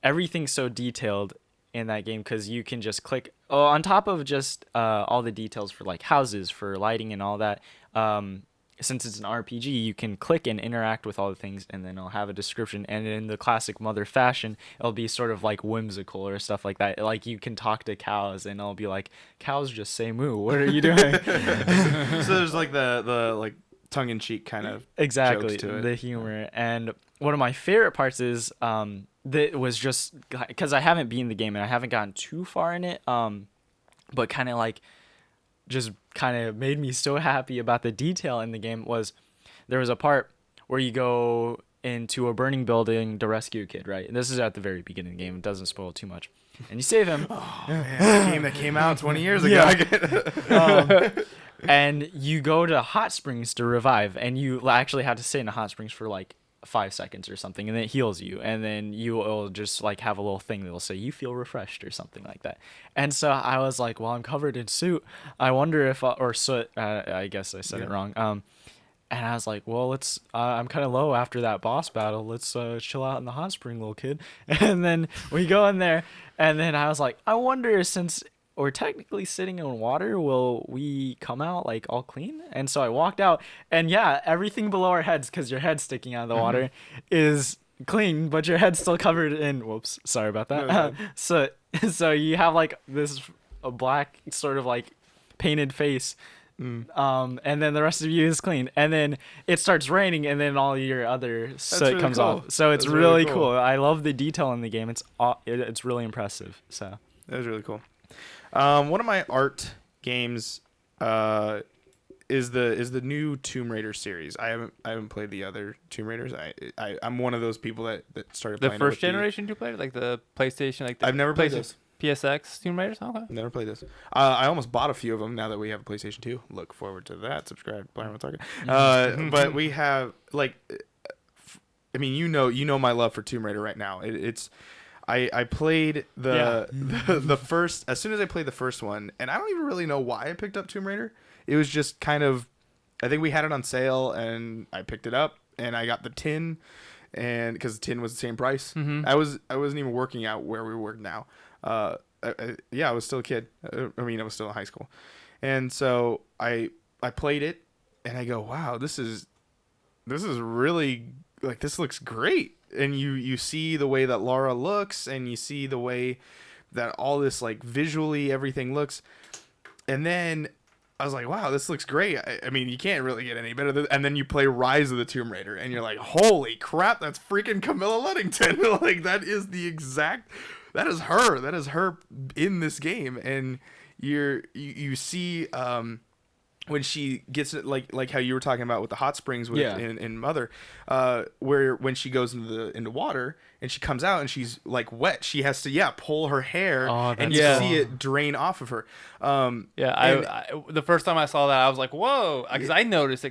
everything's so detailed in that game because you can just click on top of just all the details for like houses, for lighting and all that. Since it's an RPG, you can click and interact with all the things, and then it'll have a description. And in the classic Mother fashion, it'll be sort of like whimsical or stuff like that. Like you can talk to cows, and it'll be like, "Cows just say moo. What are you doing?" So there's like the like tongue-in-cheek kind of exactly jokes to it. the humor. And one of my favorite parts is that was just because I haven't beaten the game and I haven't gotten too far in it, but kind of like just kind of made me so happy about the detail in the game was there was a part where you go into a burning building to rescue a kid, right? And this is at the very beginning of the game. It doesn't spoil too much. And you save him. Oh man, a game that came out 20 years ago. Yeah. And you go to hot springs to revive, and you actually have to sit in the hot springs for like 5 seconds or something, and then it heals you, and then you will just like have a little thing that will say you feel refreshed or something like that. And so I was like, well, I'm covered in soot. I wonder if or soot. I guess I said it wrong. And I was like, well, let's. I'm kind of low after that boss battle. Let's chill out in the hot spring, little kid. And then we go in there, and then I was like, I wonder since we're technically sitting in water, will we come out like all clean? And so I walked out, and yeah, everything below our heads, because your head's sticking out of the water, is clean, but your head's still covered in. Whoops, sorry about that. No. So you have like this a black sort of like painted face. And then the rest of you is clean, and then it starts raining, and then all your other soot really comes cool. off. So it's That's really really cool. cool. I love the detail in the game. It's really impressive. So That was really cool. One of my art games is the new Tomb Raider series. I haven't played the other Tomb Raiders. I'm one of those people that started The playing first it with generation Tomb Raider, like the PlayStation, like the I've never played PlayStation- this. PSX Tomb Raiders. Okay. Never played this. I almost bought a few of them now that we have a PlayStation 2. Look forward to that. Subscribe, Primal Target. But we have like, I mean, you know my love for Tomb Raider right now. I played the first as soon as I played the first one, and I don't even really know why I picked up Tomb Raider. It was just kind of, I think we had it on sale, and I picked it up, and I got the tin, and because the tin was the same price. Mm-hmm. I wasn't even working out where we work now. I was still a kid. I was still in high school, and so I played it, and I go, wow, this is really, like, this looks great. And you see the way that Laura looks, and you see the way that all this, like, visually everything looks, and then I was like, wow, this looks great. I mean, you can't really get any better and then you play Rise of the Tomb Raider, and you're like, holy crap, that's freaking Camilla Luddington. Like, that is her. That is her in this game. And you see when she gets it, like how you were talking about with the hot springs in Mother, where when she goes into water and she comes out and she's like wet, she has to pull her hair, and you see it drain off of her. I the first time I saw that, I was like, whoa, because I noticed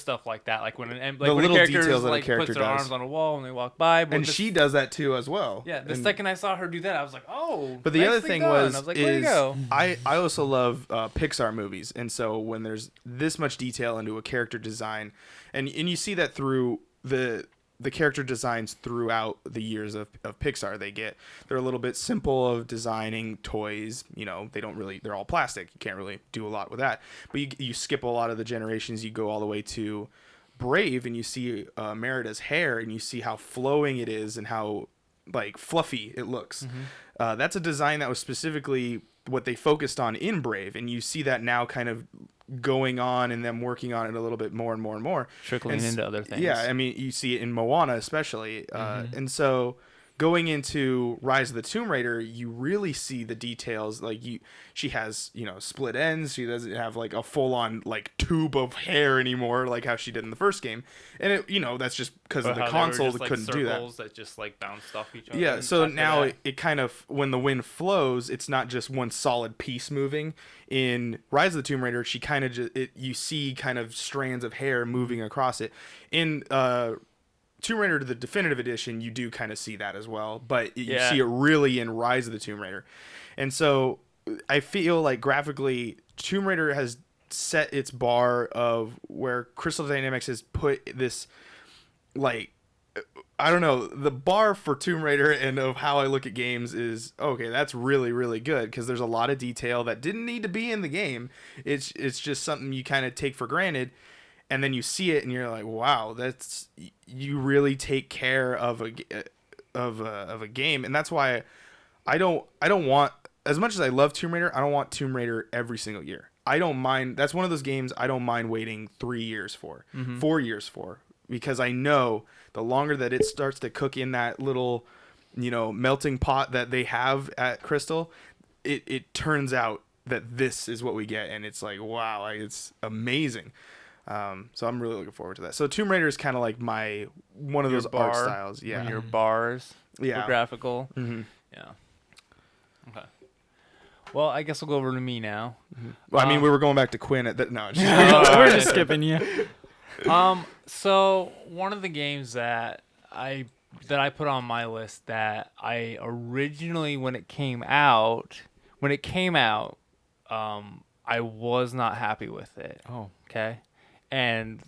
stuff like that, like when the little character details that a like character puts their does. arms on a wall and they walk by, And she does that too as well. Yeah, second I saw her do that, I was like, oh. But the other thing was I was like, way to go. I also love Pixar movies, and so when there's this much detail into a character design, and you see that through the character designs throughout the years of Pixar, they're a little bit simple of designing toys. They're all plastic. You can't really do a lot with that. But you skip a lot of the generations. You go all the way to Brave, and you see Merida's hair, and you see how flowing it is and how, like, fluffy it looks. Mm-hmm. That's a design that was specifically what they focused on in Brave, and you see that now kind of going on and them working on it a little bit more and more and more, trickling into other things. Yeah, I mean, you see it in Moana especially, and so going into Rise of the Tomb Raider, you really see the details. Like, she has, split ends. She doesn't have like a full on like tube of hair anymore, like how she did in the first game. And it, that's just because of the console that couldn't do that. Just like bounced off each other. Yeah, so now it kind of, when the wind flows, it's not just one solid piece moving. In Rise of the Tomb Raider, she kind of you see kind of strands of hair moving across it. In Tomb Raider, the definitive edition, you do kind of see that as well, but you see it really in Rise of the Tomb Raider. And so I feel like graphically, Tomb Raider has set its bar of where Crystal Dynamics has put this, like, I don't know, the bar for Tomb Raider and of how I look at games is, okay, that's really, really good, because there's a lot of detail that didn't need to be in the game. It's just something you kind of take for granted. And then you see it, and you're like, "Wow, you really take care of a game." And that's why I don't want, as much as I love Tomb Raider, I don't want Tomb Raider every single year. I don't mind. That's one of those games I don't mind waiting 3 years for, 4 years for, because I know the longer that it starts to cook in that little, melting pot that they have at Crystal, it turns out that this is what we get, and it's like, wow, it's amazing. So I'm really looking forward to that. So Tomb Raider is kind of like one of those art styles. Yeah. When your bars were graphical. Mm-hmm. Yeah. Okay. Well, I guess we'll go over to me now. Mm-hmm. Well, I mean, we were going back to Quinn at that. No, we're just skipping you. So one of the games that I put on my list that I originally, when it came out, I was not happy with it. Oh. Okay. And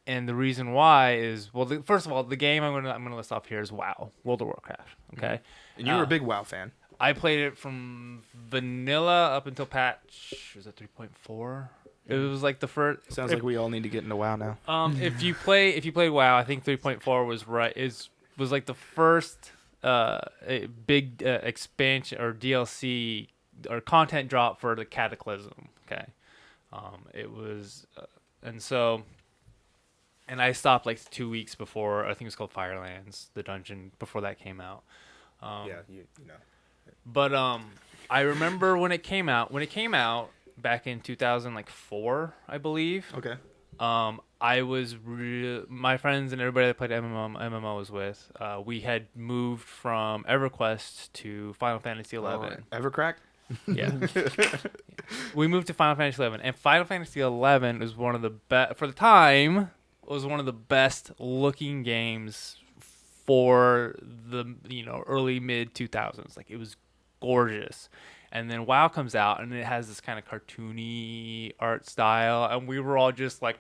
the reason why is, well, first of all, the game I'm gonna list off here is WoW, World of Warcraft. Okay. And you were a big WoW fan. I played it from vanilla up until patch, was it 3.4? It was like the first. Sounds like we all need to get into WoW now. If you play WoW, I think 3.4 was was like the first big expansion or DLC or content drop for the Cataclysm. Okay. It was and I stopped like 2 weeks before. I think it was called Firelands, the dungeon before that came out. You know. But I remember when it came out back in 2004, I believe. Okay. I was my friends and everybody that played MMOs with. We had moved from EverQuest to Final Fantasy 11. Evercrack. Yeah. We moved to Final Fantasy 11, and Final Fantasy 11 was one of the best for the time. Was one of the best looking games for the early mid 2000s. Like, it was gorgeous. And then WoW comes out, and it has this kind of cartoony art style, and we were all just like,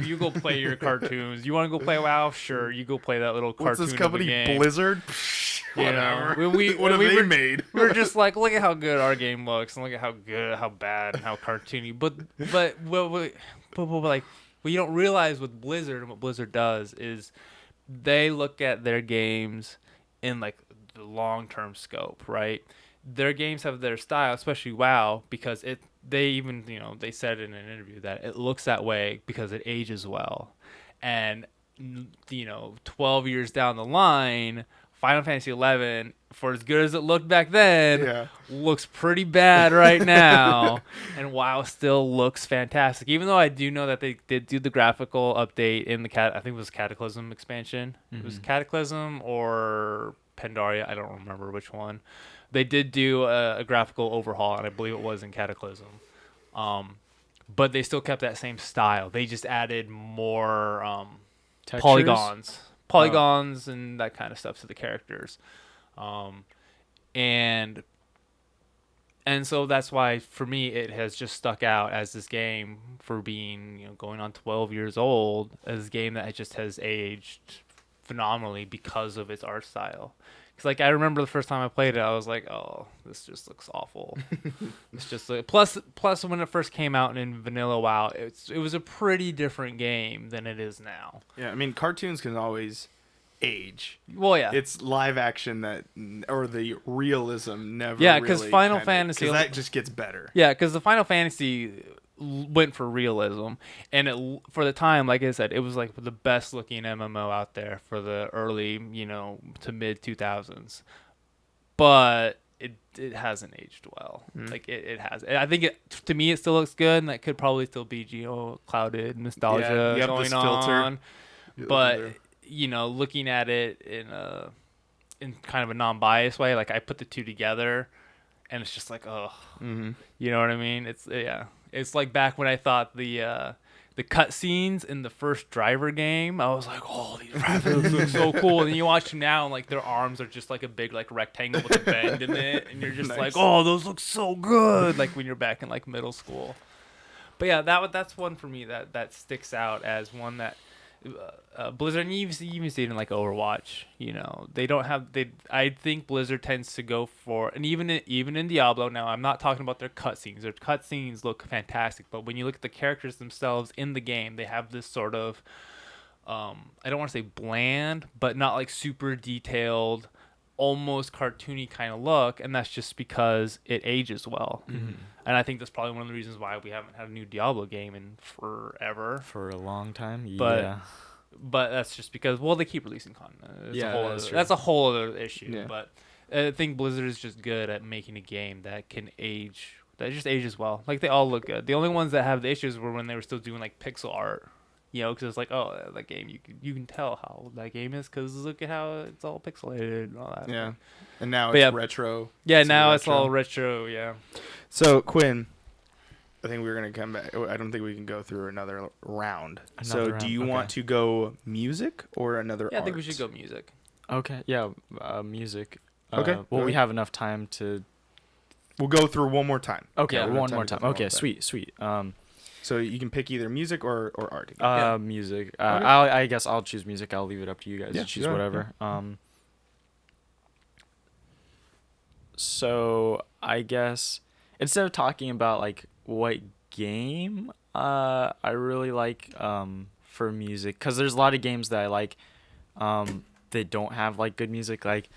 you go play your cartoons. You want to go play WoW? Sure, you go play that little cartoon. What's this company, of a game. Blizzard? Whatever. What have they made? We were just like, look at how good our game looks, and look at how good, how bad, and how cartoony. But what you don't realize with Blizzard and what Blizzard does is they look at their games in like the long-term scope, right? Their games have their style, especially WoW, because they said in an interview that it looks that way because it ages well. And 12 years down the line, Final Fantasy 11, for as good as it looked back then, looks pretty bad right now. And WoW still looks fantastic. Even though I do know that they did do the graphical update in I think it was Cataclysm expansion. Mm-hmm. It was Cataclysm or Pandaria. I don't remember which one. They did do a graphical overhaul, and I believe it was in Cataclysm. But they still kept that same style. They just added more polygons and that kind of stuff to the characters. And so that's why, for me, it has just stuck out as this game for being, going on 12 years old, as a game that just has aged phenomenally because of its art style. Because, like, I remember the first time I played it, I was like, oh, this just looks awful. It's just plus when it first came out in vanilla WoW, it was a pretty different game than it is now. Yeah, I mean, cartoons can always age. Well, yeah. It's live action or the realism never. Yeah, because Final Fantasy, that just gets better. Yeah, because the Final Fantasy went for realism, and for the time, like I said, it was like the best looking MMO out there for the early, to mid 2000s. But it hasn't aged well. Like it has. I think to me it still looks good, and that could probably still be clouded nostalgia going on. But looking at it in kind of a non-biased way, like I put the two together, and it's just like, oh, you know what I mean? It's like back when I thought the cutscenes in the first Driver game, I was like, oh, these graphics look so cool. And then you watch them now, and like their arms are just like a big like rectangle with a bend in it, and you're just nice. Like, oh, those look so good. Like when you're back in like middle school. But yeah, that's one for me that sticks out as one that Blizzard, and you even see it in like Overwatch. They don't have I think Blizzard tends to go for, and even in Diablo. Now, I'm not talking about their cutscenes. Their cutscenes look fantastic, but when you look at the characters themselves in the game, they have this sort of I don't want to say bland, but not like super detailed almost cartoony kind of look, and that's just because it ages well. Mm-hmm. And I think that's probably one of the reasons why we haven't had a new Diablo game in forever. For a long time, But yeah. but that's just because they keep releasing content. That's A whole other issue. Yeah. But I think Blizzard is just good at making a game that can age. That just ages well. Like they all look good. The only ones that have the issues were when they were still doing like pixel art. Because it's like, oh, that game, you can tell how old that game is because look at how it's all pixelated and all that. Yeah. And now But it's retro. Yeah, It's now retro. it's all retro. Yeah. So Quinn, I think we're gonna come back. I don't think we can go through another round. Do you want to go music or another? Yeah, I think we art? should go music. Okay, yeah, music. Okay. Well, we have enough time to. We'll go through one more time. Okay, Yeah, one more time. Okay, sweet. So you can pick either music or art. Music. Okay. I guess I'll choose music. I'll leave it up to you guys Yeah, to choose go ahead, whatever. So I guess instead of talking about like what game I really like for music, because there's a lot of games that I like that don't have like good music. Like,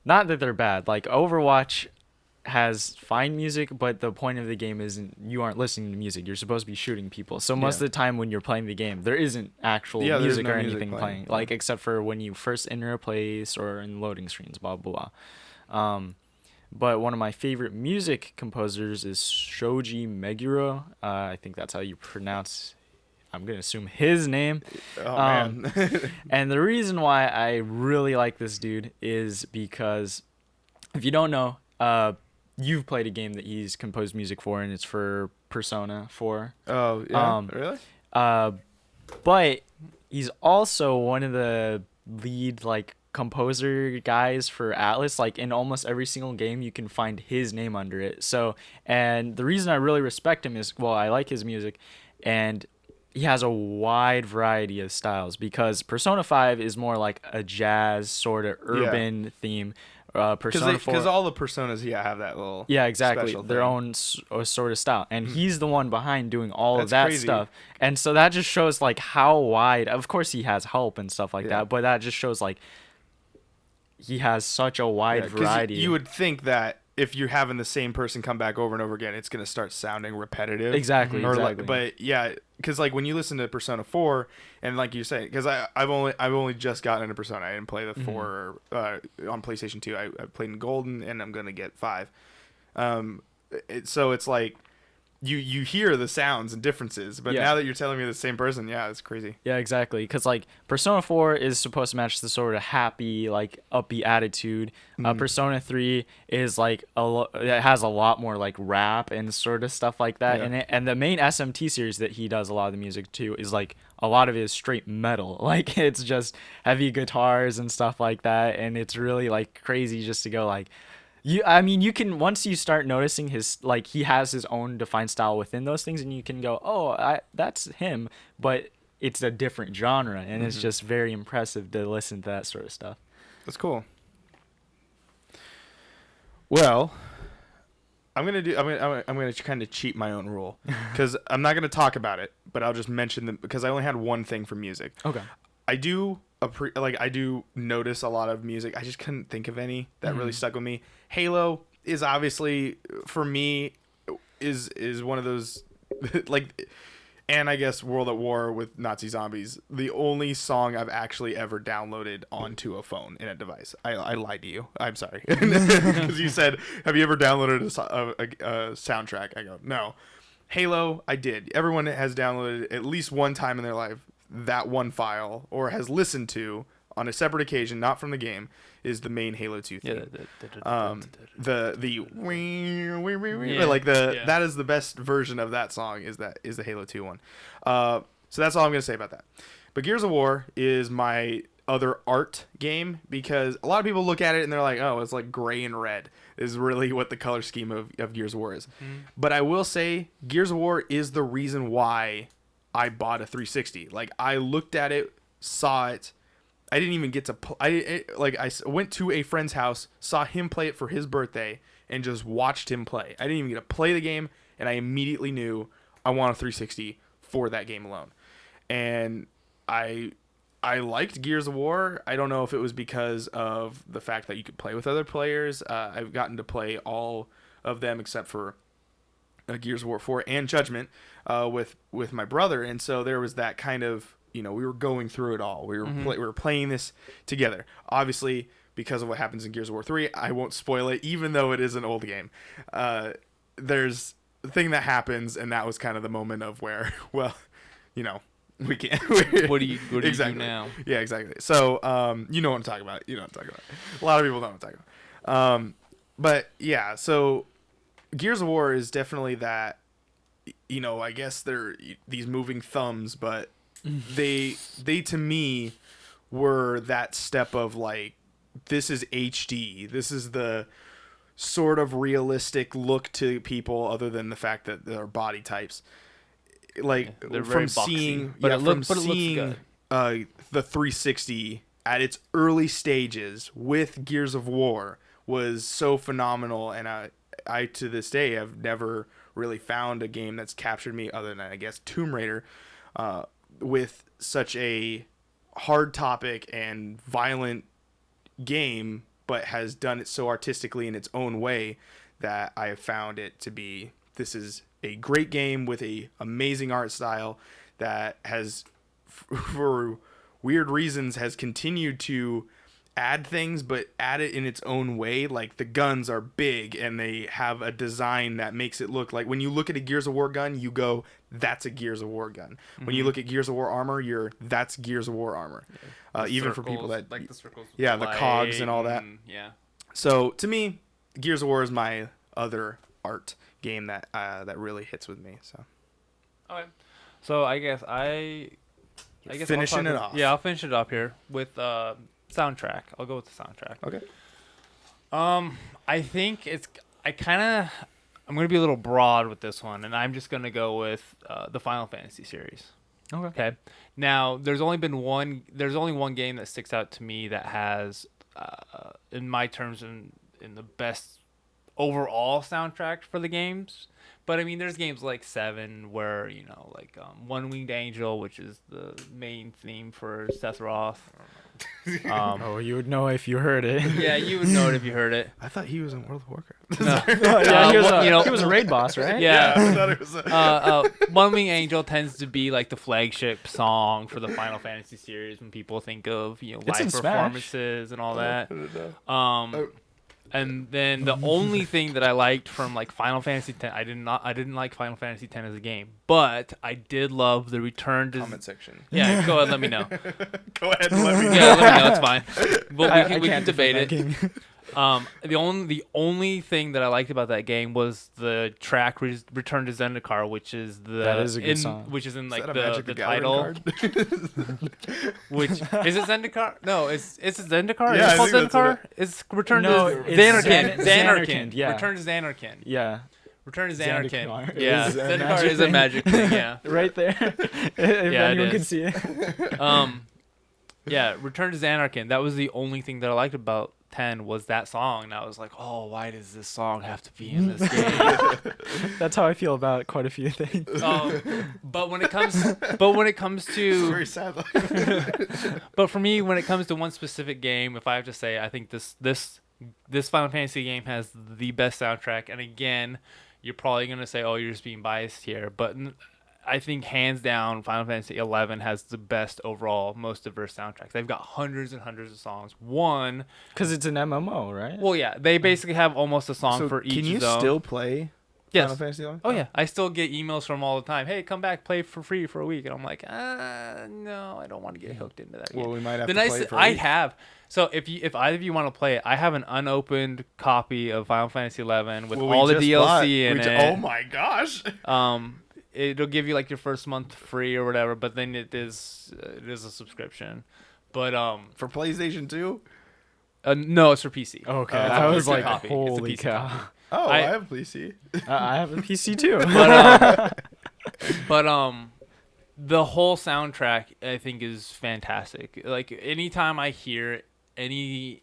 not that they're bad. Like Overwatch has fine music, but the point of the game isn't you aren't listening to music. You're supposed to be shooting people. So most of the time when you're playing the game, there isn't actual music no or music anything playing. Yeah. Like except for when you first enter a place or in loading screens, blah blah blah. But one of my favorite music composers is Shoji Meguro. I think that's how you pronounce. I'm gonna assume his name. Oh man. And the reason why I really like this dude is because if you don't know, you've played a game that he's composed music for, and it's for Persona 4. Oh yeah. Really? But he's also one of the lead like composer guys for Atlas. Like in almost every single game, you can find his name under it. So, and the reason I really respect him is, well, I like his music, and he has a wide variety of styles because Persona 5 is more like a jazz sort of urban theme. Persona 4, because all the personas have that little exactly, special their thing. own sort of style, and he's the one behind doing all of That's that crazy. stuff. And so that just shows like how wide. Of course, he has help and stuff like that, but that just shows like he has such a wide 'cause variety. You would think that if you're having the same person come back over and over again, it's gonna start sounding repetitive. Exactly. But yeah, because like when you listen to Persona 4, and like you say, because I've only just gotten into Persona. I didn't play the 4 on PlayStation 2. I played in Golden, and I'm gonna get 5. So it's like you hear the sounds and differences, but now that you're telling me the same person, it's crazy. Yeah, exactly. Because like Persona 4 is supposed to match the sort of happy, like upbeat attitude. Persona 3 is like it has a lot more like rap and sort of stuff like that. Yeah. And the main SMT series that he does a lot of the music to is like a lot of it is straight metal. Like it's just heavy guitars and stuff like that, and it's really like crazy just to go like. You can, once you start noticing his, like, he has his own defined style within those things, and you can go, oh, that's him, but it's a different genre, and it's just very impressive to listen to that sort of stuff. That's cool. Well, I'm gonna kind of cheat my own rule because I'm not gonna talk about it, but I'll just mention them because I only had one thing for music. Okay. I do I do notice a lot of music. I just couldn't think of any that really stuck with me. Halo is obviously for me is one of those like, and I guess World at War with Nazi Zombies, the only song I've actually ever downloaded onto a phone in a device. I lied to you. I'm sorry because you said, have you ever downloaded a soundtrack? I go, no. Halo, I did. Everyone has downloaded at least one time in their life that one file, or has listened to on a separate occasion, not from the game, is the main Halo 2 theme. That is the best version of that song is the Halo 2 one. So that's all I'm gonna say about that. But Gears of War is my other art game because a lot of people look at it and they're like, oh, it's like gray and red is really what the color scheme of Gears of War is. But I will say Gears of War is the reason why I bought a 360. Like I looked at it, saw it. I didn't even get to I went to a friend's house, saw him play it for his birthday, and just watched him play. I didn't even get to play the game, and I immediately knew I want a 360 for that game alone. And I I liked Gears of War. I don't know if it was because of the fact that you could play with other players. I've gotten to play all of them except for Gears of War 4 and Judgment with my brother, and so there was that kind of, we were going through it all. We were playing this together. Obviously, because of what happens in Gears of War 3, I won't spoil it, even though it is an old game. There's a thing that happens, and that was kind of the moment of where, well, we can't. What do you exactly. do now? Yeah, exactly. So, you know what I'm talking about. You know what I'm talking about. A lot of people know what I'm talking about. But yeah, so Gears of War is definitely that. I guess they're these moving thumbs, but they to me were that step of like, this is HD. This is the sort of realistic look to people, other than the fact that they're body types. Like they're very from boxy, seeing, but yeah, it from looks seeing good. The 360 at its early stages with Gears of War was so phenomenal, and I to this day have never really found a game that's captured me, other than I guess Tomb Raider, with such a hard topic and violent game, but has done it so artistically in its own way that I have found it to be, this is a great game with a amazing art style that has, for weird reasons, has continued to add things, but add it in its own way. Like, the guns are big and they have a design that makes it look like, when you look at a Gears of War gun, you go, that's a Gears of War gun. When you look at Gears of War armor, that's Gears of War armor. Even circles, for people that, like the circles, yeah, the cogs and all that. Yeah. So to me, Gears of War is my other art game that that really hits with me. So Okay. So I guess finishing it off. Yeah, I'll finish it up here with soundtrack. I'll go with the soundtrack. Okay. I think I'm gonna be a little broad with this one, and I'm just gonna go with the Final Fantasy series. Okay. Now, there's only one game that sticks out to me that has, in my terms, in the best overall soundtrack for the games. But I mean, there's games like 7 where, like One Winged Angel, which is the main theme for Sephiroth. You would know if you heard it. Yeah, you would know it if you heard it. I thought he was in World of Warcraft. No. Yeah, he was a raid boss, right? Yeah. I thought it was One Winged Angel tends to be like the flagship song for the Final Fantasy series when people think of live performances and all that. And then the only thing that I liked from like Final Fantasy X, I didn't like Final Fantasy X as a game, but I did love the return to comment section. Yeah, go ahead, let me know. Go ahead and let me know. Yeah, let me know. It's fine. But we can debate it. The only thing that I liked about that game was the track "Return to Zendikar," which is that is a good song. Which is in like the title. Which is it Zendikar? No, it's Zendikar. Yeah, Is it called Zendikar? It's Return to Xanarkin. Xanarkin. Yeah. Return to Xanarkin. Yeah. Return to Xanarkin. Zendikar Yeah, is a Zendikar magic is a magic thing. Yeah. Right there. If anyone can see it. Yeah, Return to Xanarkin. That was the only thing that I liked about 10 was that song, and I was like, oh, why does this song have to be in this game? That's how I feel about quite a few things. But when it comes to very sad. but for me, when it comes to one specific game, if I have to say, I think this Final Fantasy game has the best soundtrack. And again, you're probably gonna say, oh, you're just being biased here, but I think hands down, Final Fantasy 11 has the best overall, most diverse soundtrack. They've got hundreds and hundreds of songs. One, because it's an MMO, right? Well, yeah, they basically have almost a song for each zone. Can you still play Final Fantasy 11? Oh yeah, I still get emails from all the time. Hey, come back, play for free for a week, and I'm like, no, I don't want to get hooked into that. Well, game. we might have to play it for a week. I have. So if either of you want to play it, I have an unopened copy of Final Fantasy 11 with all the DLC in it. Oh my gosh. It'll give you like your first month free or whatever, but then it is a subscription. But for PlayStation 2? No, it's for PC. Okay, I was like, copy. holy cow. Copy. Oh, I have PC. I have a PC too. But the whole soundtrack I think is fantastic. Like anytime I hear any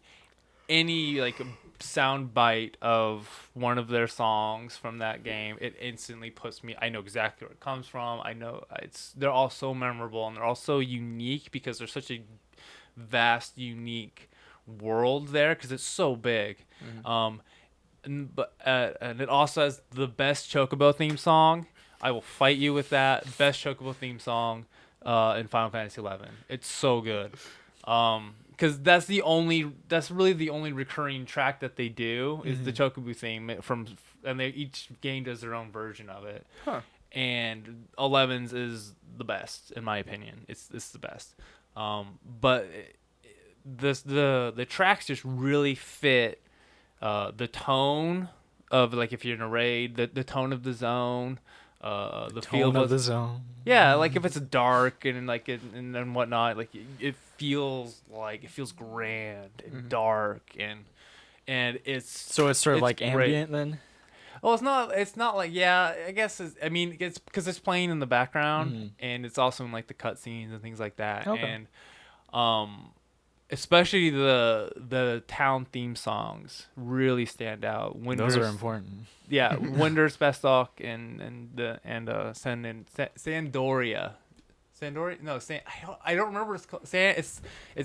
like sound bite of one of their songs from that game, it instantly puts me. I know exactly where it comes from. I know they're all so memorable and they're all so unique because there's such a vast, unique world there because it's so big. And it also has the best Chocobo theme song. I will fight you with that. Best Chocobo theme song in Final Fantasy 11. It's so good. Because that's really the only recurring track that they do is the Chocobo theme and they each game does their own version of it. Huh. And 11's is the best in my opinion. It's the best. But the tracks just really fit the tone of like if you're in a raid, the tone of the zone, the feel of the zone. Yeah, like if it's dark and like and whatnot, like it feels grand and dark and it's So it's sort of like great. ambient then. Well, it's not like I guess it's because it's playing in the background and it's also in like the cutscenes and things like that Okay. and especially the town theme songs really stand out. Those are important. Yeah, Winder's Bestock and Sandoria. Sandoria? No, I don't remember what it's called. It's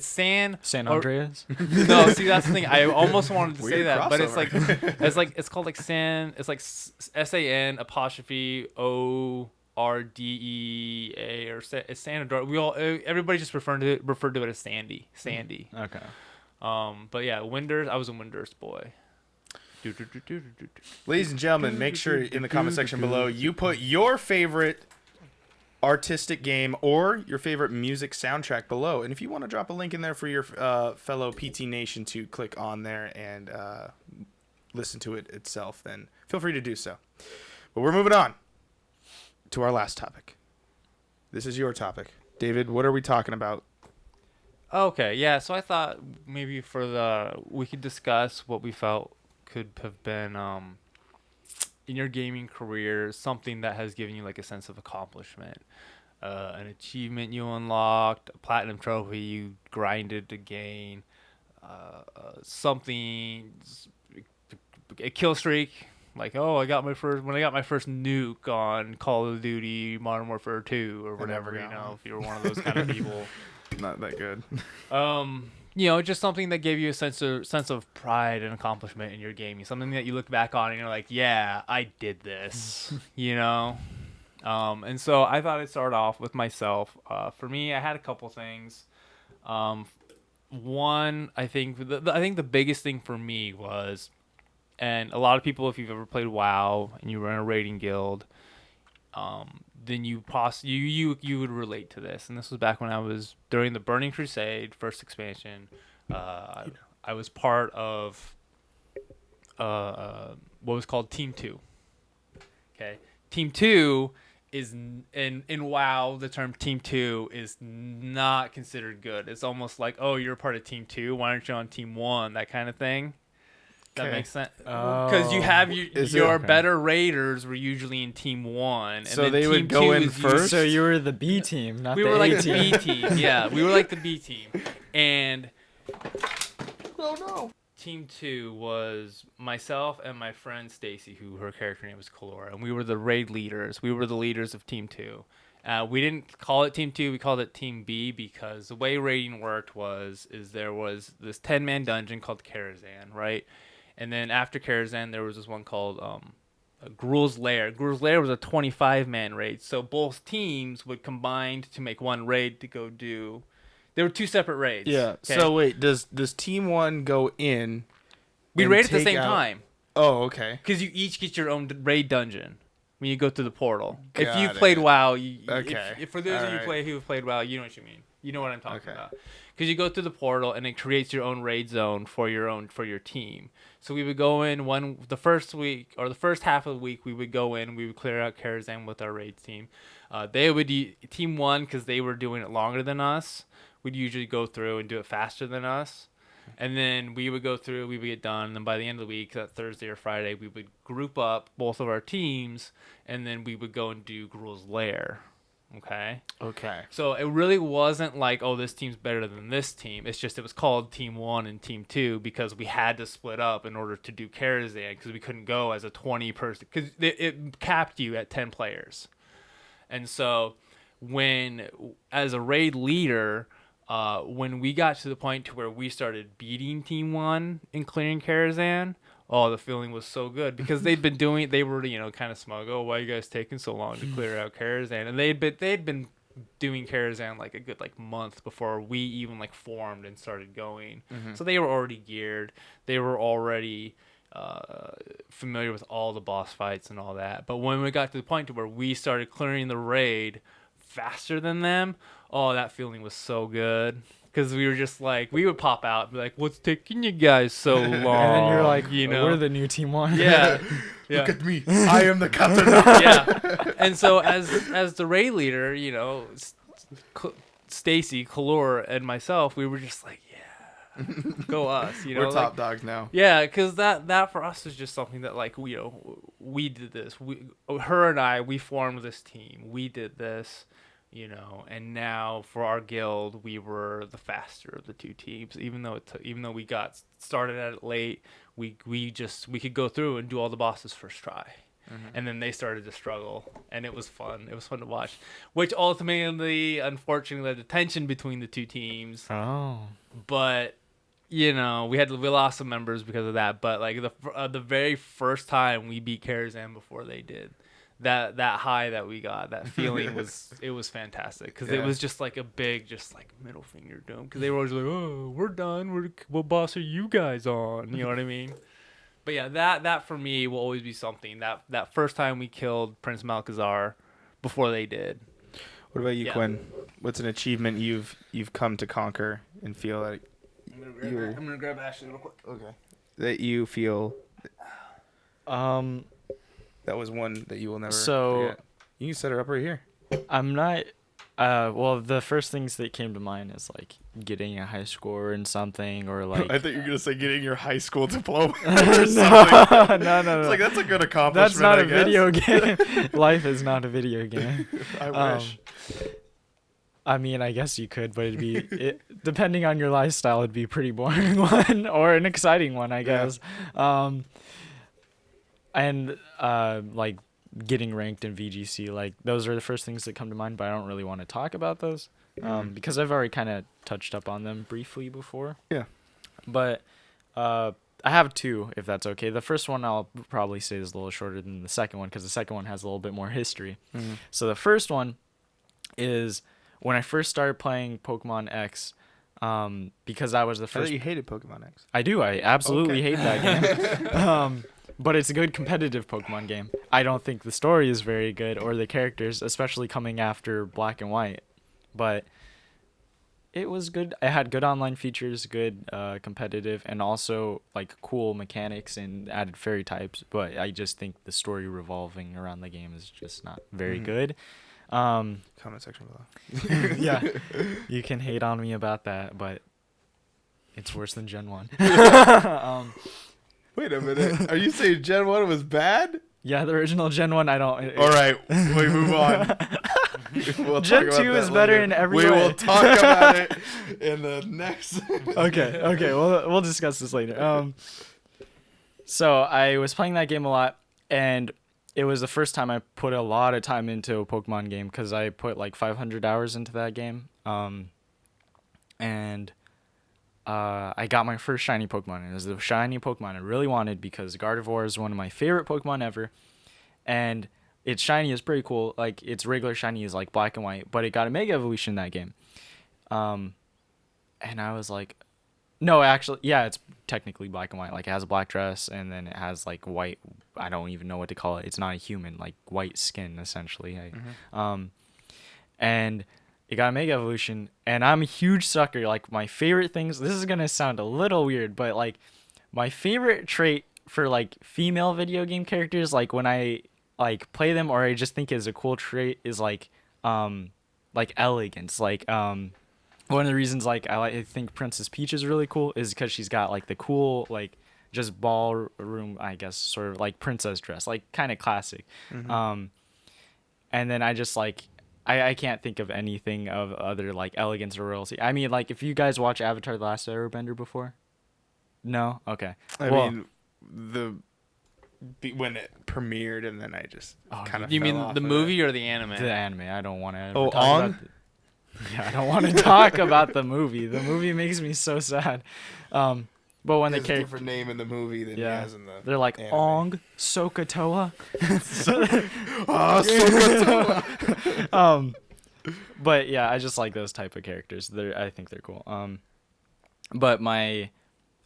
San Andreas. No, see that's the thing. I almost wanted to say Weird that, but crossover. it's called like San. It's like SAN apostrophe ORDEA or it's Sandoria. Everybody just referred to it as Sandy. Sandy. Okay. But yeah, Winders. I was a Winders boy. Ladies and gentlemen, make sure in the comment section below you put your favorite artistic game or your favorite music soundtrack below. And if you want to drop a link in there for your fellow PT Nation to click on there and listen to it itself, then feel free to do so. But we're moving on to our last topic. This is your topic. David, what are we talking about? Okay, yeah, so I thought maybe we could discuss what we felt could have been in your gaming career, something that has given you like a sense of accomplishment, an achievement you unlocked, a platinum trophy you grinded to gain, something, a kill streak. Like, oh, when I got my first nuke on Call of Duty Modern Warfare 2 or whatever, if you were one of those kind of people. Not that good. Just something that gave you a sense of pride and accomplishment in your gaming. Something that you look back on and you're like, yeah, I did this, And so I thought I'd start off with myself. For me, I had a couple things. One, I think the biggest thing for me was, and a lot of people, if you've ever played WoW and you were in a raiding guild, then you would relate to this. And this was back when I was during the Burning Crusade first expansion. I was part of what was called Team 2. Okay, Team 2 is in WoW. The term Team 2 is not considered good. It's almost like, oh, you're part of Team 2. Why aren't you on Team 1? That kind of thing. That makes sense. Because you have your better raiders were usually in Team 1. And so then they team would go in first? So you were the B team, not we the were A like team. the B team. Yeah, we were like the B team. And Oh, no. Team 2 was myself and my friend Stacy, who her character name was Kalora. And we were the raid leaders. We were the leaders of Team 2. We didn't call it Team 2. We called it Team B because the way raiding worked is there was this 10-man dungeon called Karazhan, right? And then after Karazhan, there was this one called Gruul's Lair. Gruul's Lair was a 25-man raid. So both teams would combine to make one raid to go do. There were two separate raids. Yeah. Okay? So wait, does Team 1 go in? We raid at the same time. Oh, okay. Because you each get your own raid dungeon when you go through the portal. If Got you played it. WoW, Okay. if for those of you who have played WoW, you know what you mean. You know what I'm talking about. Because you go through the portal and it creates your own raid zone for your team. So we would go in the first week or the first half of the week. We would go in. We would clear out Karazhan with our raid team. They would Team 1 because they were doing it longer than us. Would usually go through and do it faster than us. And then we would go through. We would get done. And then by the end of the week, that Thursday or Friday, we would group up both of our teams, and then we would go and do Gruul's Lair. Okay. Okay. So it really wasn't like, oh, this team's better than this team. It's just it was called Team 1 and Team 2 because we had to split up in order to do Karazhan because we couldn't go as a 20-person because it capped you at 10 players. And so as a raid leader, when we got to the point to where we started beating Team 1 in clearing Karazhan, oh, the feeling was so good because they were, kind of smug. Oh, why are you guys taking so long to clear out Karazhan? And they'd been doing Karazhan like a good month before we even formed and started going. Mm-hmm. So they were already geared. They were already familiar with all the boss fights and all that. But when we got to the point to where we started clearing the raid faster than them, oh, that feeling was so good. Because we were just we would pop out and be like, what's taking you guys so long? And then you're like, we're the new Team 1. Yeah. Look at me. I am the captain now. Yeah. And so as the raid leader, Stacy, Kalor, and myself, we were just like, yeah, go us. We're top dogs now. Yeah, because that for us is just something that we did this. Her and I, we formed this team. We did this. And now for our guild, we were the faster of the two teams. Even though we got started at it late, we could go through and do all the bosses first try, and then they started to struggle, and it was fun. It was fun to watch, which ultimately, unfortunately, led to tension between the two teams. Oh, but we lost some members because of that. But the very first time we beat Karazhan before they did. That high that we got, that feeling was fantastic because it was just a big middle finger to them because they were always like, oh, we're done, what boss are you guys on, you know what I mean? But yeah, that for me will always be something, that first time we killed Prince Malchazar before they did. What about you, Quinn? What's an achievement you've come to conquer and feel like I'm gonna grab Ashley real quick. Okay. That you feel that was one that you will never forget. You can set her up right here. I'm not. Well, the first things that came to mind is getting a high score in something, or I thought you were gonna say getting your high school diploma. No. It's That's a good accomplishment. That's not I a guess. video game. Life is not a video game. I wish. I mean, I guess you could, but depending on your lifestyle, it'd be a pretty boring one or an exciting one, I guess. And getting ranked in VGC, those are the first things that come to mind, but I don't really want to talk about those because I've already kind of touched up on them briefly before. Yeah. But I have two, if that's okay. The first one I'll probably say is a little shorter than the second one because the second one has a little bit more history. Mm-hmm. So the first one is when I first started playing Pokemon X, because I was the first. I thought you hated Pokemon X. I do. I absolutely hate that game. But it's a good competitive Pokemon game. I don't think the story is very good or the characters, especially coming after Black and White. But it was good. It had good online features, good competitive, and also cool mechanics and added fairy types. But I just think the story revolving around the game is just not very good. Comment section below. Yeah, you can hate on me about that, but it's worse than Gen 1. Wait a minute. Are you saying Gen 1 was bad? Yeah, the original Gen 1, I don't. All right, we move on. We'll Gen 2 is better in every way. We will talk about it in the next. Okay. We'll discuss this later. So I was playing that game a lot, and it was the first time I put a lot of time into a Pokemon game because I put 500 hours into that game. And I got my first shiny Pokemon, and it was the shiny Pokemon I really wanted because Gardevoir is one of my favorite Pokemon ever, and its shiny is pretty cool. Its regular shiny is Black and White, but it got a Mega Evolution in that game. And I was like, no, actually, yeah, it's technically Black and White. It has a black dress, and then it has white. I don't even know what to call it. It's not a human, white skin essentially. And it got a Mega Evolution, and I'm a huge sucker. My favorite things, this is going to sound a little weird, but, my favorite trait for, female video game characters, when I, play them or I just think is a cool trait is, elegance. One of the reasons, I think Princess Peach is really cool is because she's got, the cool, just ballroom, I guess, sort of, princess dress, kind of classic. Mm-hmm. And then I just, I can't think of anything of other like elegance or royalty. I mean, like if you guys watch Avatar: The Last Airbender before, no, okay. I Well, mean, when it premiered, and then I just Oh, kind of You fell mean off the of movie it. or the anime? the anime. I don't want to Oh, talk Ong? about. Yeah, I don't want to talk about the movie. The movie makes me so sad. But when He the has a character, different name in the movie than he yeah, has in the they're like anime. Ong Sokotoa. Oh, Sokotoa. But yeah, I just like those type of characters. I think they're cool. But I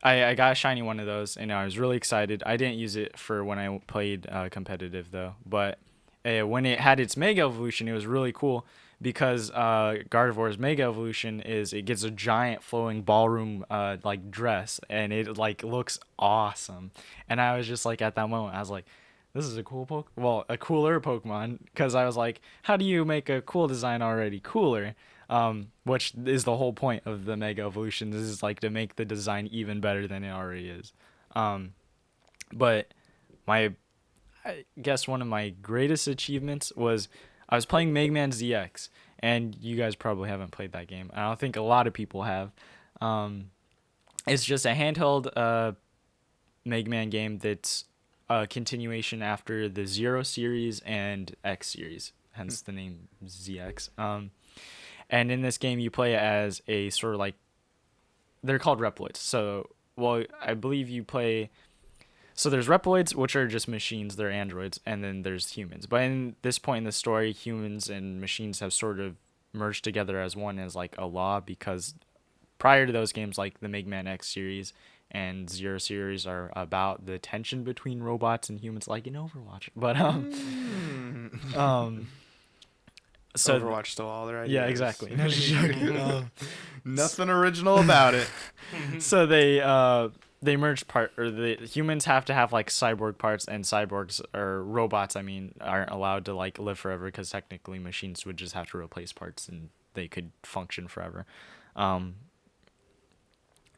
got a shiny one of those, and I was really excited. I didn't use it for when I played competitive though, but when it had its Mega Evolution, it was really cool because Gardevoir's Mega Evolution is it gets a giant flowing ballroom like dress, and it like looks awesome. And I was just like at that moment, I was like, this is a a cooler Pokemon, because I was like, how do you make a cool design already cooler? Which is the whole point of the Mega Evolutions, is like to make the design even better than it already is. But my, I guess one of my greatest achievements was I was playing Mega Man ZX, and you guys probably haven't played that game. I don't think a lot of people have. It's just a handheld Mega Man game that's a continuation after the Zero series and X series, hence the name ZX. And in this game, you play as a sort of like, they're called Reploids. So, well, I believe you play. So there's Reploids, which are just machines, they're androids, and then there's humans. But in this point in the story, humans and machines have sort of merged together as one, as like a law, because prior to those games, like the Mega Man X series and Zero series, are about the tension between robots and humans, like in Overwatch. But so Overwatch stole all their ideas. yeah, exactly. No, just joking. Nothing original about it. So they merged or the humans have to have like cyborg parts, and cyborgs, or robots, I mean, aren't allowed to like live forever, because technically machines would just have to replace parts and they could function forever.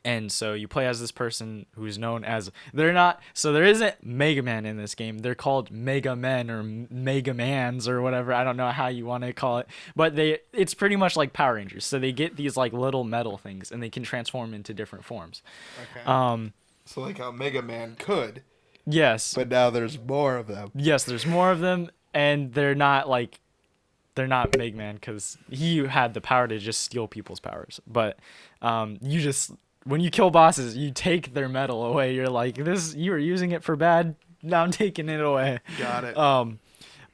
And so you play as this person who's known as, there isn't Mega Man in this game. They're called Mega Men or Mega Mans or whatever. I don't know how you want to call it, but it's pretty much like Power Rangers. So they get these like little metal things, and they can transform into different forms. Okay. So like how Mega Man could, Yes. but now there's more of them. Yes, there's more of them, and they're not Mega Man, because he had the power to just steal people's powers. But you just, when you kill bosses, you take their metal away. You're like, this, you were using it for bad, now I'm taking it away. Got it.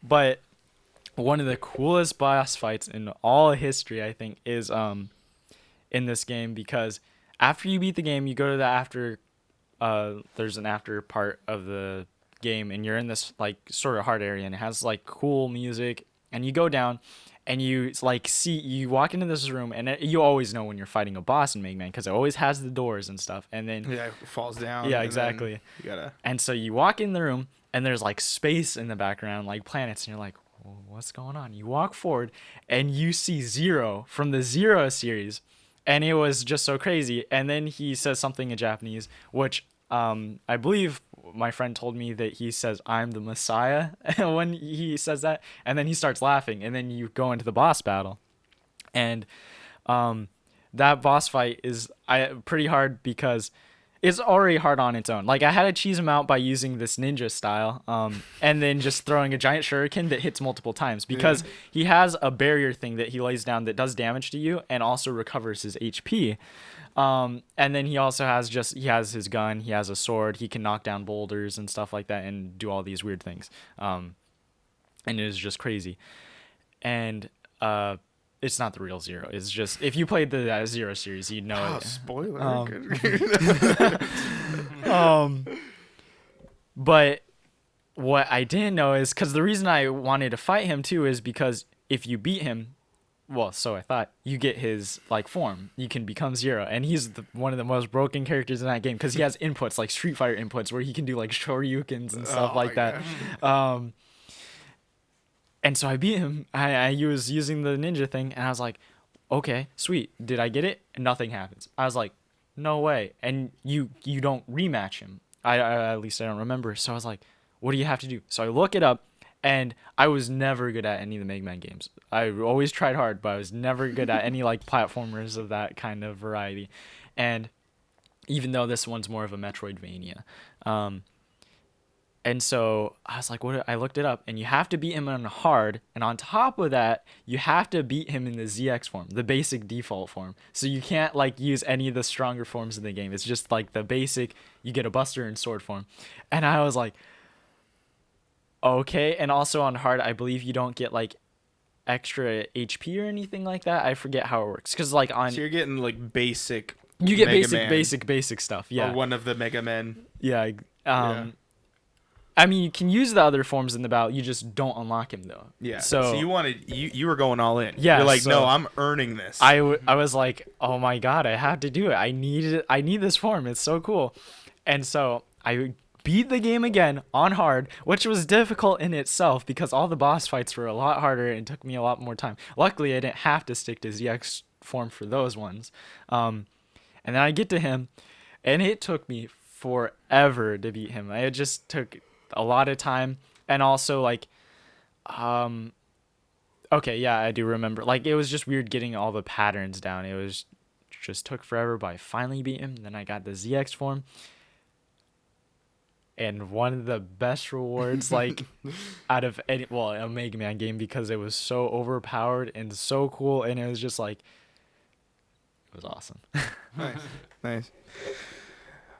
But one of the coolest boss fights in all of history, I think, is in this game, because after you beat the game, you go to the after. There's an after part of the game, and you're in this like sort of hard area, and it has like cool music, and you go down, and you like you walk into this room, and you always know when you're fighting a boss in Mega Man, because it always has the doors and stuff, and then Yeah, it falls down. yeah, and exactly. then You gotta. And so you walk in the room, and there's like space in the background, like planets, and you're like, well, what's going on? You walk forward, and you see Zero from the Zero series, and it was just so crazy. And then he says something in Japanese, which I believe my friend told me that he says, "I'm the Messiah," when he says that, and then he starts laughing, and then you go into the boss battle, and that boss fight is pretty hard, because it's already hard on its own. Like, I had to cheese him out by using this ninja style, and then just throwing a giant shuriken that hits multiple times, because he has a barrier thing that he lays down that does damage to you and also recovers his HP. And then he also has he has his gun, he has a sword, he can knock down boulders and stuff like that, and do all these weird things. And it is just crazy. And it's not the real Zero. It's just, if you played the Zero series, you'd know it. Spoiler. But what I didn't know is, because the reason I wanted to fight him too is because if you beat him, well, so I thought, you get his like form. You can become Zero, and he's one of the most broken characters in that game, because he has inputs like Street Fighter inputs, where he can do like shoryukens and stuff like that. And so I beat him. I was using the ninja thing, and I was like, okay, sweet. Did I get it? And nothing happens. I was like, no way. And you don't rematch him. I at least I don't remember. So I was like, what do you have to do? So I look it up, And I was never good at any of the Mega Man games. I always tried hard, but I was never good at any like platformers of that kind of variety. And even though this one's more of a Metroidvania. And so I was like, I looked it up, and you have to beat him on hard, and on top of that, you have to beat him in the ZX form, the basic default form. So you can't like use any of the stronger forms in the game. It's just like the basic. You get a Buster and Sword form, and I was like, okay. And also on hard, I believe you don't get like extra HP or anything like that. I forget how it works, because like on So you're getting like basic. you get Mega Man, basic stuff. Yeah, or one of the Mega Men. yeah. Yeah. I mean, you can use the other forms in the battle. You just don't unlock him though. Yeah. So you wanted you were going all in. Yeah, You're like, so no, I'm earning this. I was like, oh my god, I have to do it. I need this form. It's so cool. And so I beat the game again on hard, which was difficult in itself because all the boss fights were a lot harder and took me a lot more time. Luckily, I didn't have to stick to ZX form for those ones. And then I get to him, and it took me forever to beat him. It just took a lot of time, and also like okay, yeah, I do remember, like it was just weird getting all the patterns down. It was just took forever, but I finally beat him. Then I got the ZX form, and one of the best rewards like out of any, well, a Mega Man game, because it was so overpowered and so cool, and it was just like it was awesome. Nice.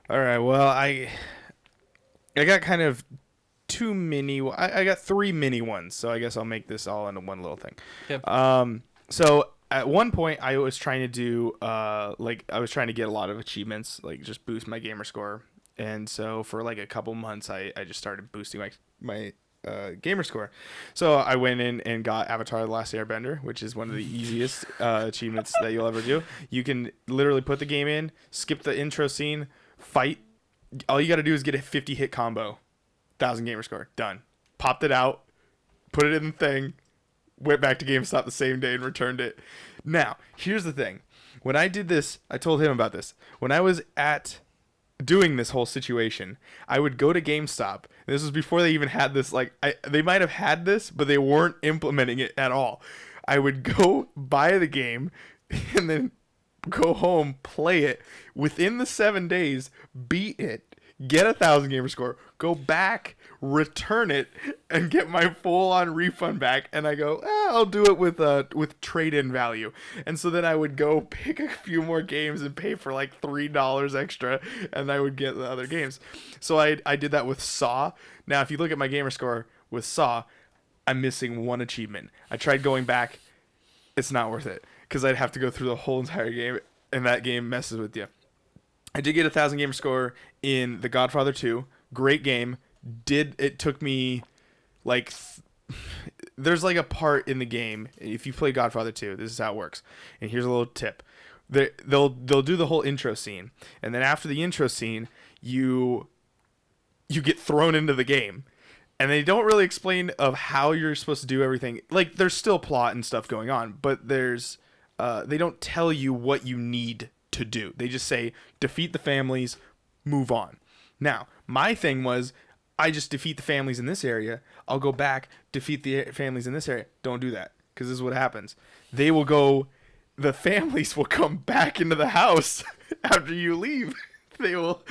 All right. Well, I got kind of two mini. I got three mini ones, so I guess I'll make this all into one little thing. Yeah. So at one point, I was trying to do like I was trying to get a lot of achievements, like just boost my gamer score. And so for like a couple months, I just started boosting my gamer score. So I went in and got Avatar: The Last Airbender, which is one of the easiest achievements that you'll ever do. You can literally put the game in, skip the intro scene, fight. All you got to do is get a 50 hit combo, 1,000 gamer score, done. Popped it out, put it in the thing, went back to GameStop the same day and returned it. Now, here's the thing. When I did this, I told him about this. When I was doing this whole situation, I would go to GameStop. This was before they even had this. Like, they might have had this, but they weren't implementing it at all. I would go buy the game and then go home, play it within the 7 days, beat it, get 1,000 gamer score, go back, return it, and get my full-on refund back. And I go, I'll do it with trade-in value. And so then I would go pick a few more games and pay for like $3 extra, and I would get the other games. So I did that with Saw. Now, if you look at my gamer score with Saw, I'm missing one achievement. I tried going back. It's not worth it, because I'd have to go through the whole entire game, and that game messes with you. I did get 1,000 gamer score in The Godfather 2. Great game. It took me like there's like a part in the game, if you play Godfather 2, this is how it works. And here's a little tip. They'll do the whole intro scene, and then after the intro scene, you get thrown into the game. And they don't really explain of how you're supposed to do everything. Like, there's still plot and stuff going on, but they don't tell you what you need to do. They just say, defeat the families, move on. Now, my thing was, I just defeat the families in this area. I'll go back, defeat the families in this area. Don't do that, because this is what happens. The families will come back into the house after you leave. They'll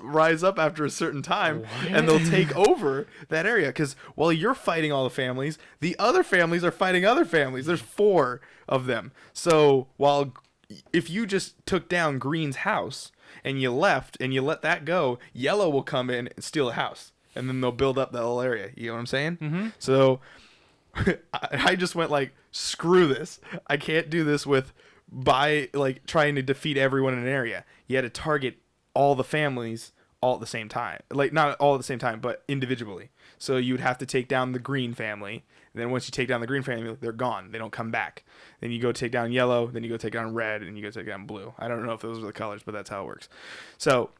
rise up after a certain time, and they'll take over that area. Because while you're fighting all the families, the other families are fighting other families. There's 4 of them. So if you just took down Green's house and you left and you let that go, Yellow will come in and steal the house, and then they'll build up that whole area. You know what I'm saying? Mm-hmm. So I just went like, screw this. I can't do this by trying to defeat everyone in an area. You had to target all the families all at the same time. Like, not all at the same time, but individually. So you would have to take down the Green family. And then once you take down the Green family, they're gone. They don't come back. Then you go take down Yellow. Then you go take down Red. And you go take down Blue. I don't know if those are the colors, but that's how it works. So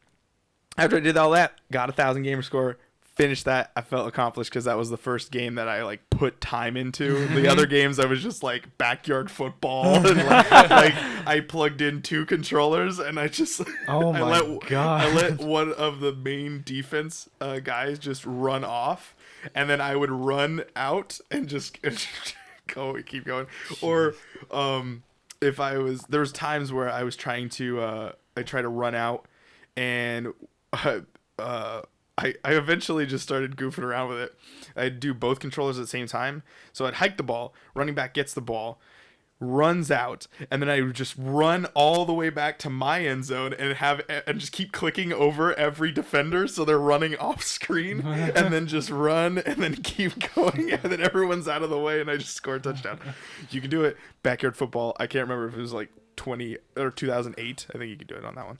after I did all that, got 1,000 gamer score, finished that, I felt accomplished because that was the first game that I like put time into. The other games I was just like backyard football and like I plugged in 2 controllers and I just Oh my god! I let one of the main defense guys just run off, and then I would run out and just keep going. Or if there was times where I was trying to I try to run out and I eventually just started goofing around with it. I'd do both controllers at the same time. So I'd hike the ball, running back gets the ball, runs out, and then I would just run all the way back to my end zone and just keep clicking over every defender so they're running off screen, and then just run and then keep going, and then everyone's out of the way and I just score a touchdown. You can do it. Backyard football. I can't remember if it was like 2008. I think you could do it on that one.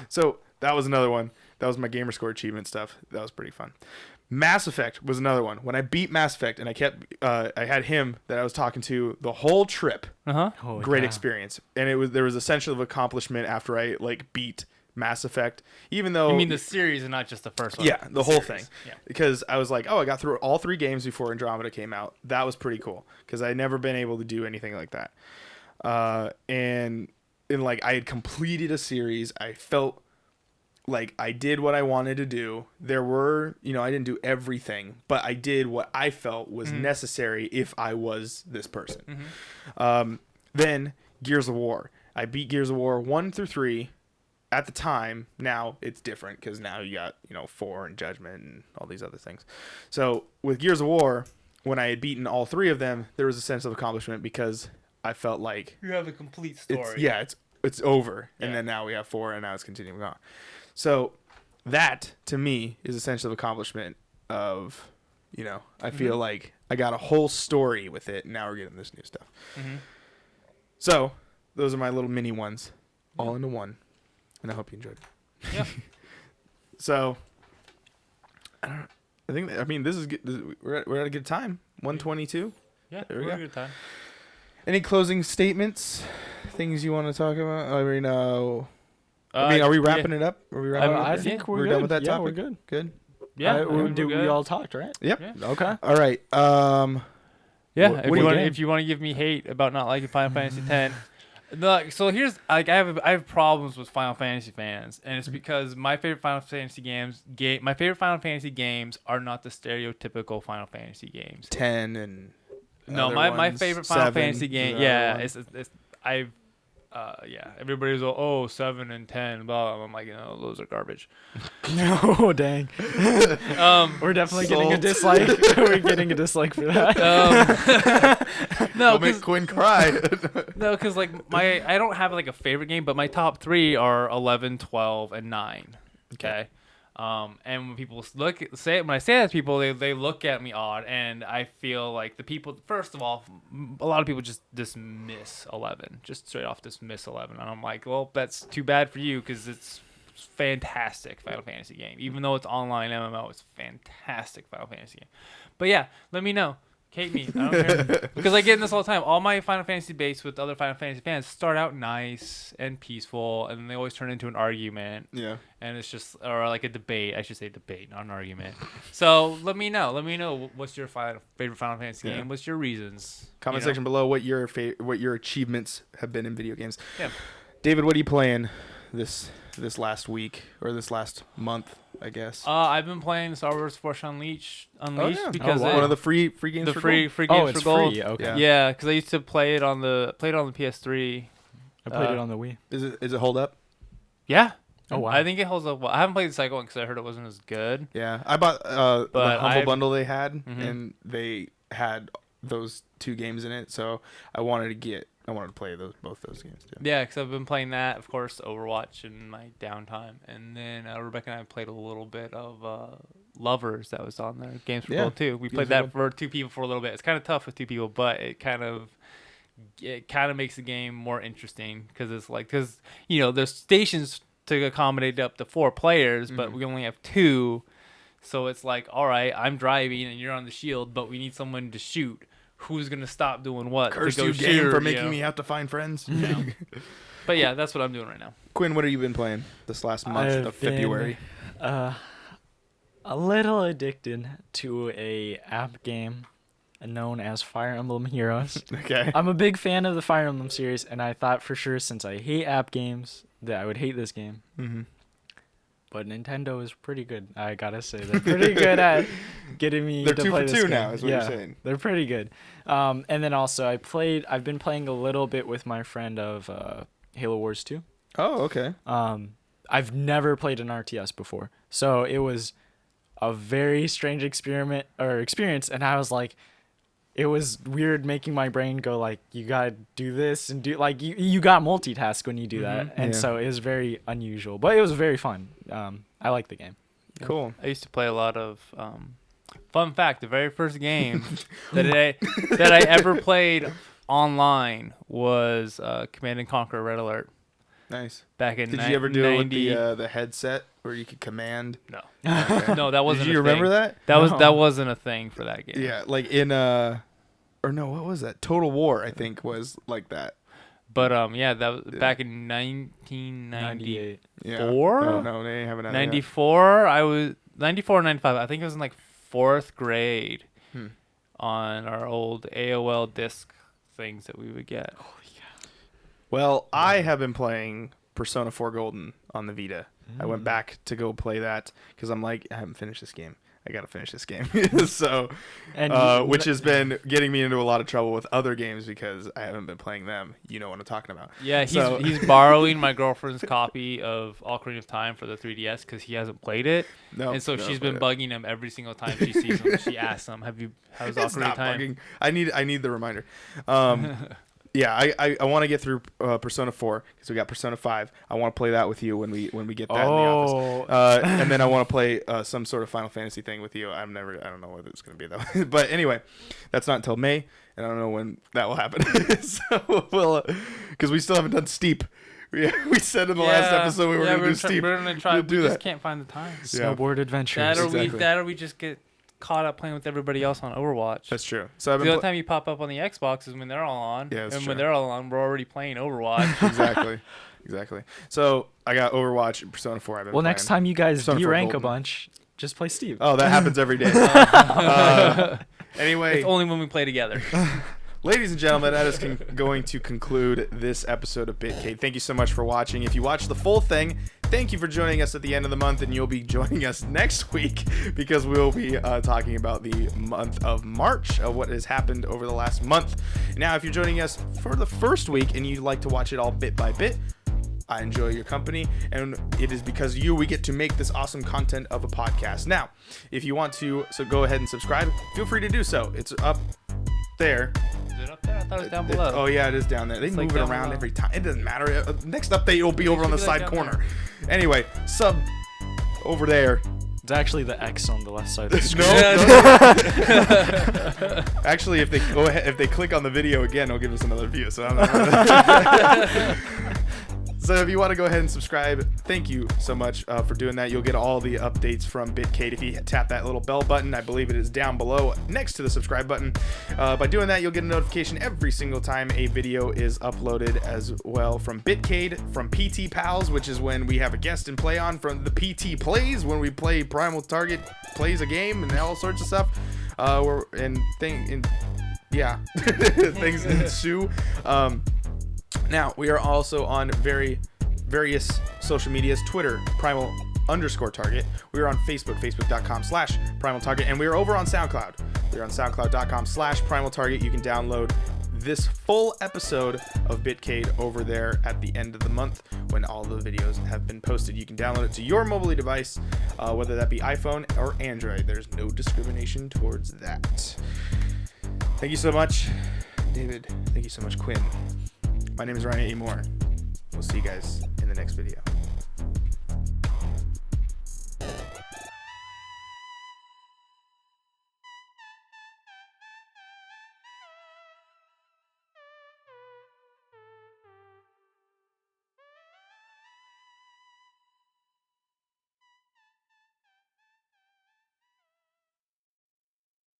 So that was another one. That was my gamer score achievement stuff. That was pretty fun. Mass Effect was another one. When I beat Mass Effect, and I had him that I was talking to the whole trip. Great experience, and there was a sense of accomplishment after I like beat Mass Effect. Even though you mean the series and not just the first one. Yeah, the whole thing. Yeah. Because I was like, I got through all 3 games before Andromeda came out. That was pretty cool because I'd never been able to do anything like that. And like I had completed a series. I felt like I did what I wanted to do. There were, I didn't do everything, but I did what I felt was necessary if I was this person. Then Gears of War. I beat Gears of War 1 through 3 at the time. Now it's different because now you got, 4 and Judgment and all these other things. So with Gears of War, when I had beaten all 3 of them, there was a sense of accomplishment because I felt like you have a complete story. It's over. And then now we have 4 and now it's continuing on. So that, to me, is a sense of accomplishment of, I feel like I got a whole story with it, and now we're getting this new stuff. So those are my little mini ones, all into one, and I hope you enjoyed it. Yeah. So, this is good. We're at a good time. 122. Yeah, there we we're go. a good time. Any closing statements? Things you want to talk about? Are we wrapping it up? Are we wrapping it up? I think we're good. Done with that yeah, topic? we're good. Good. Yeah, we all talked, right? Yep. Yeah. Okay. All right. Yeah, What if you want to give me hate about not liking Final Fantasy X, so here's I have problems with Final Fantasy fans, and it's because my favorite Final Fantasy games are not the stereotypical Final Fantasy games. 10 and no, my favorite Final Fantasy game, everybody was all 7 and 10, blah. I'm like, those are garbage. No, dang. We're definitely getting a dislike. We're getting a dislike for that. No, don't make Quinn cry. No, because I don't have like a favorite game, but my top 3 are 11, 12, and 9. Okay. And when people when I say that to people, they look at me odd, and I feel like first of all, a lot of people just dismiss 11, just straight off dismiss 11, and I'm like, well, that's too bad for you because it's fantastic Final Fantasy game, even though it's online MMO, it's fantastic Final Fantasy game. But yeah, let me know. Hate me. I don't care. Because I get in this all the time. All my Final Fantasy debates with other Final Fantasy fans start out nice and peaceful, and then they always turn into an argument. Yeah. And it's just, or like a debate. I should say debate, not an argument. So let me know. Let me know what's your favorite Final Fantasy game. What's your reasons? Comment section below what your achievements have been in video games. Yeah. David, what are you playing this last week or this last month? I guess. I've been playing Star Wars Force Unleashed because one of the free games. The for free gold? games it's for gold. free. Okay. Yeah, because I used to play it on the PS3. I played it on the Wii. Is it hold up? Yeah. Oh wow. I think it holds up well. I haven't played the second one because I heard it wasn't as good. Yeah, I bought the Humble I've- Bundle they had, and they had those 2 games in it, so I wanted to play both those games too. Yeah, because I've been playing that, of course, Overwatch in my downtime, and then Rebecca and I played a little bit of Lovers that was on there, Games for Gold too. We played that for 2 people for a little bit. It's kind of tough with 2 people, but it kind of makes the game more interesting because there's stations to accommodate up to 4 players, but we only have 2, so it's like, all right, I'm driving and you're on the shield, but we need someone to shoot. Who's gonna stop doing what? Curse you, game, for making me have to find friends. But yeah, that's what I'm doing right now. Quinn, what have you been playing this last month of February? A a little addicted to a app game known as Fire Emblem Heroes. Okay. I'm a big fan of the Fire Emblem series, and I thought for sure since I hate app games that I would hate this game. Mm-hmm. But Nintendo is pretty good. I gotta say they're pretty good at getting me They're to 2 play for this 2 game. now, is what yeah, you're saying. they're pretty good. And then also I've been playing a little bit with my friend of Halo Wars 2. Oh, okay. I've never played an RTS before, so it was a very strange experience, and I was like, it was weird making my brain go like, you gotta do this and do like you got multitask when you do that, and Yeah. so it was very unusual, but it was very fun. I like the game. Cool. I used to play a lot of. Fun fact: the very first game that I ever played online was Command and Conquer: Red Alert. Nice. Back in Did you ever do it with 90? the headset where you could command? No. Okay. No, that wasn't. Did you a remember thing. that? No. That wasn't a thing for that game. Yeah, like in or no, what was that? Total War, I think, was like that. But yeah, that was back in 1998. 98. Yeah. Four? Oh, no, they ain't having that. 94. I was 94 or 95. I think it was in like 4th grade Hmm. on our old AOL disc things that we would get. Well, I have been playing Persona 4 Golden on the Vita. I went back to go play that because I'm like, I haven't finished this game. I gotta finish this game. So, And which has been getting me into a lot of trouble with other games because I haven't been playing them. You know what I'm talking about. Yeah, So- he's borrowing my girlfriend's copy of Ocarina of Time for the 3DS because he hasn't played it, No, and so no, she's been no. bugging him every single time she sees him. She asks him, "How's It's Ocarina not of Time?" bugging. I need the reminder. Yeah, I want to get through Persona 4 because we got Persona 5. I want to play that with you when we get that in the office. And then I want to play some sort of Final Fantasy thing with you. I don't know whether it's going to be though. But anyway, that's not until May, and I don't know when that will happen. So we'll because we still haven't done Steep. We said in the last episode we were going to do Steep. We're gonna try. We'll We do just that. can't find the time. snowboard adventures. Exactly. Or we just get caught up playing with everybody else on Overwatch. That's true. So I've The been only time you pop up on the Xbox is when they're all on. Yeah, that's and true. when they're all on, we're already playing Overwatch. exactly. So I got Overwatch and Persona 4. I've been Well, next playing. time you guys Persona 4 de-rank a Golden. bunch, just play Steve. Oh, that happens every day. Anyway, It's only when we play together. ladies and gentlemen, that is going to conclude this episode of Bitcade. Thank you so much for watching. If you watched the full thing, thank you for joining us at the end of the month, and you'll be joining us next week because we'll be talking about the month of March, of what has happened over the last month. Now, if you're joining us for the first week and you'd like to watch it all bit by bit, I enjoy your company, and it is because of you we get to make this awesome content of a podcast. Now, if you want to, so go ahead and subscribe. Feel free to do so. It's up there. Is it up there? I thought it was down below. Oh yeah, it is down there. They It's move like it down around below. every time. It doesn't matter. Next update it'll be over on the should be like side down corner. Anyway, sub over there. It's actually the X on the left side of the screen. No. Actually, if they go ahead, if they click on the video again, it'll give us another view. So I'm not So if you want to go ahead and subscribe, thank you so much for doing that. You'll get all the updates from Bitcade if you tap that little bell button. I believe it is down below next to the subscribe button. By doing that, you'll get a notification every single time a video is uploaded as well from Bitcade, from PT Pals, which is when we have a guest and play on, from the PT Plays, when we play Primal Target plays a game and all sorts of stuff. Things ensue. Now, we are also on various social medias. Twitter, Primal_Target. We are on Facebook, facebook.com/Primal Target. And we are over on SoundCloud. We are on SoundCloud.com/Primal Target. You can download this full episode of Bitcade over there at the end of the month when all the videos have been posted. You can download it to your mobile device, whether that be iPhone or Android. There's no discrimination towards that. Thank you so much, David. Thank you so much, Quinn. My name is Ryan A. Moore. We'll see you guys in the next video.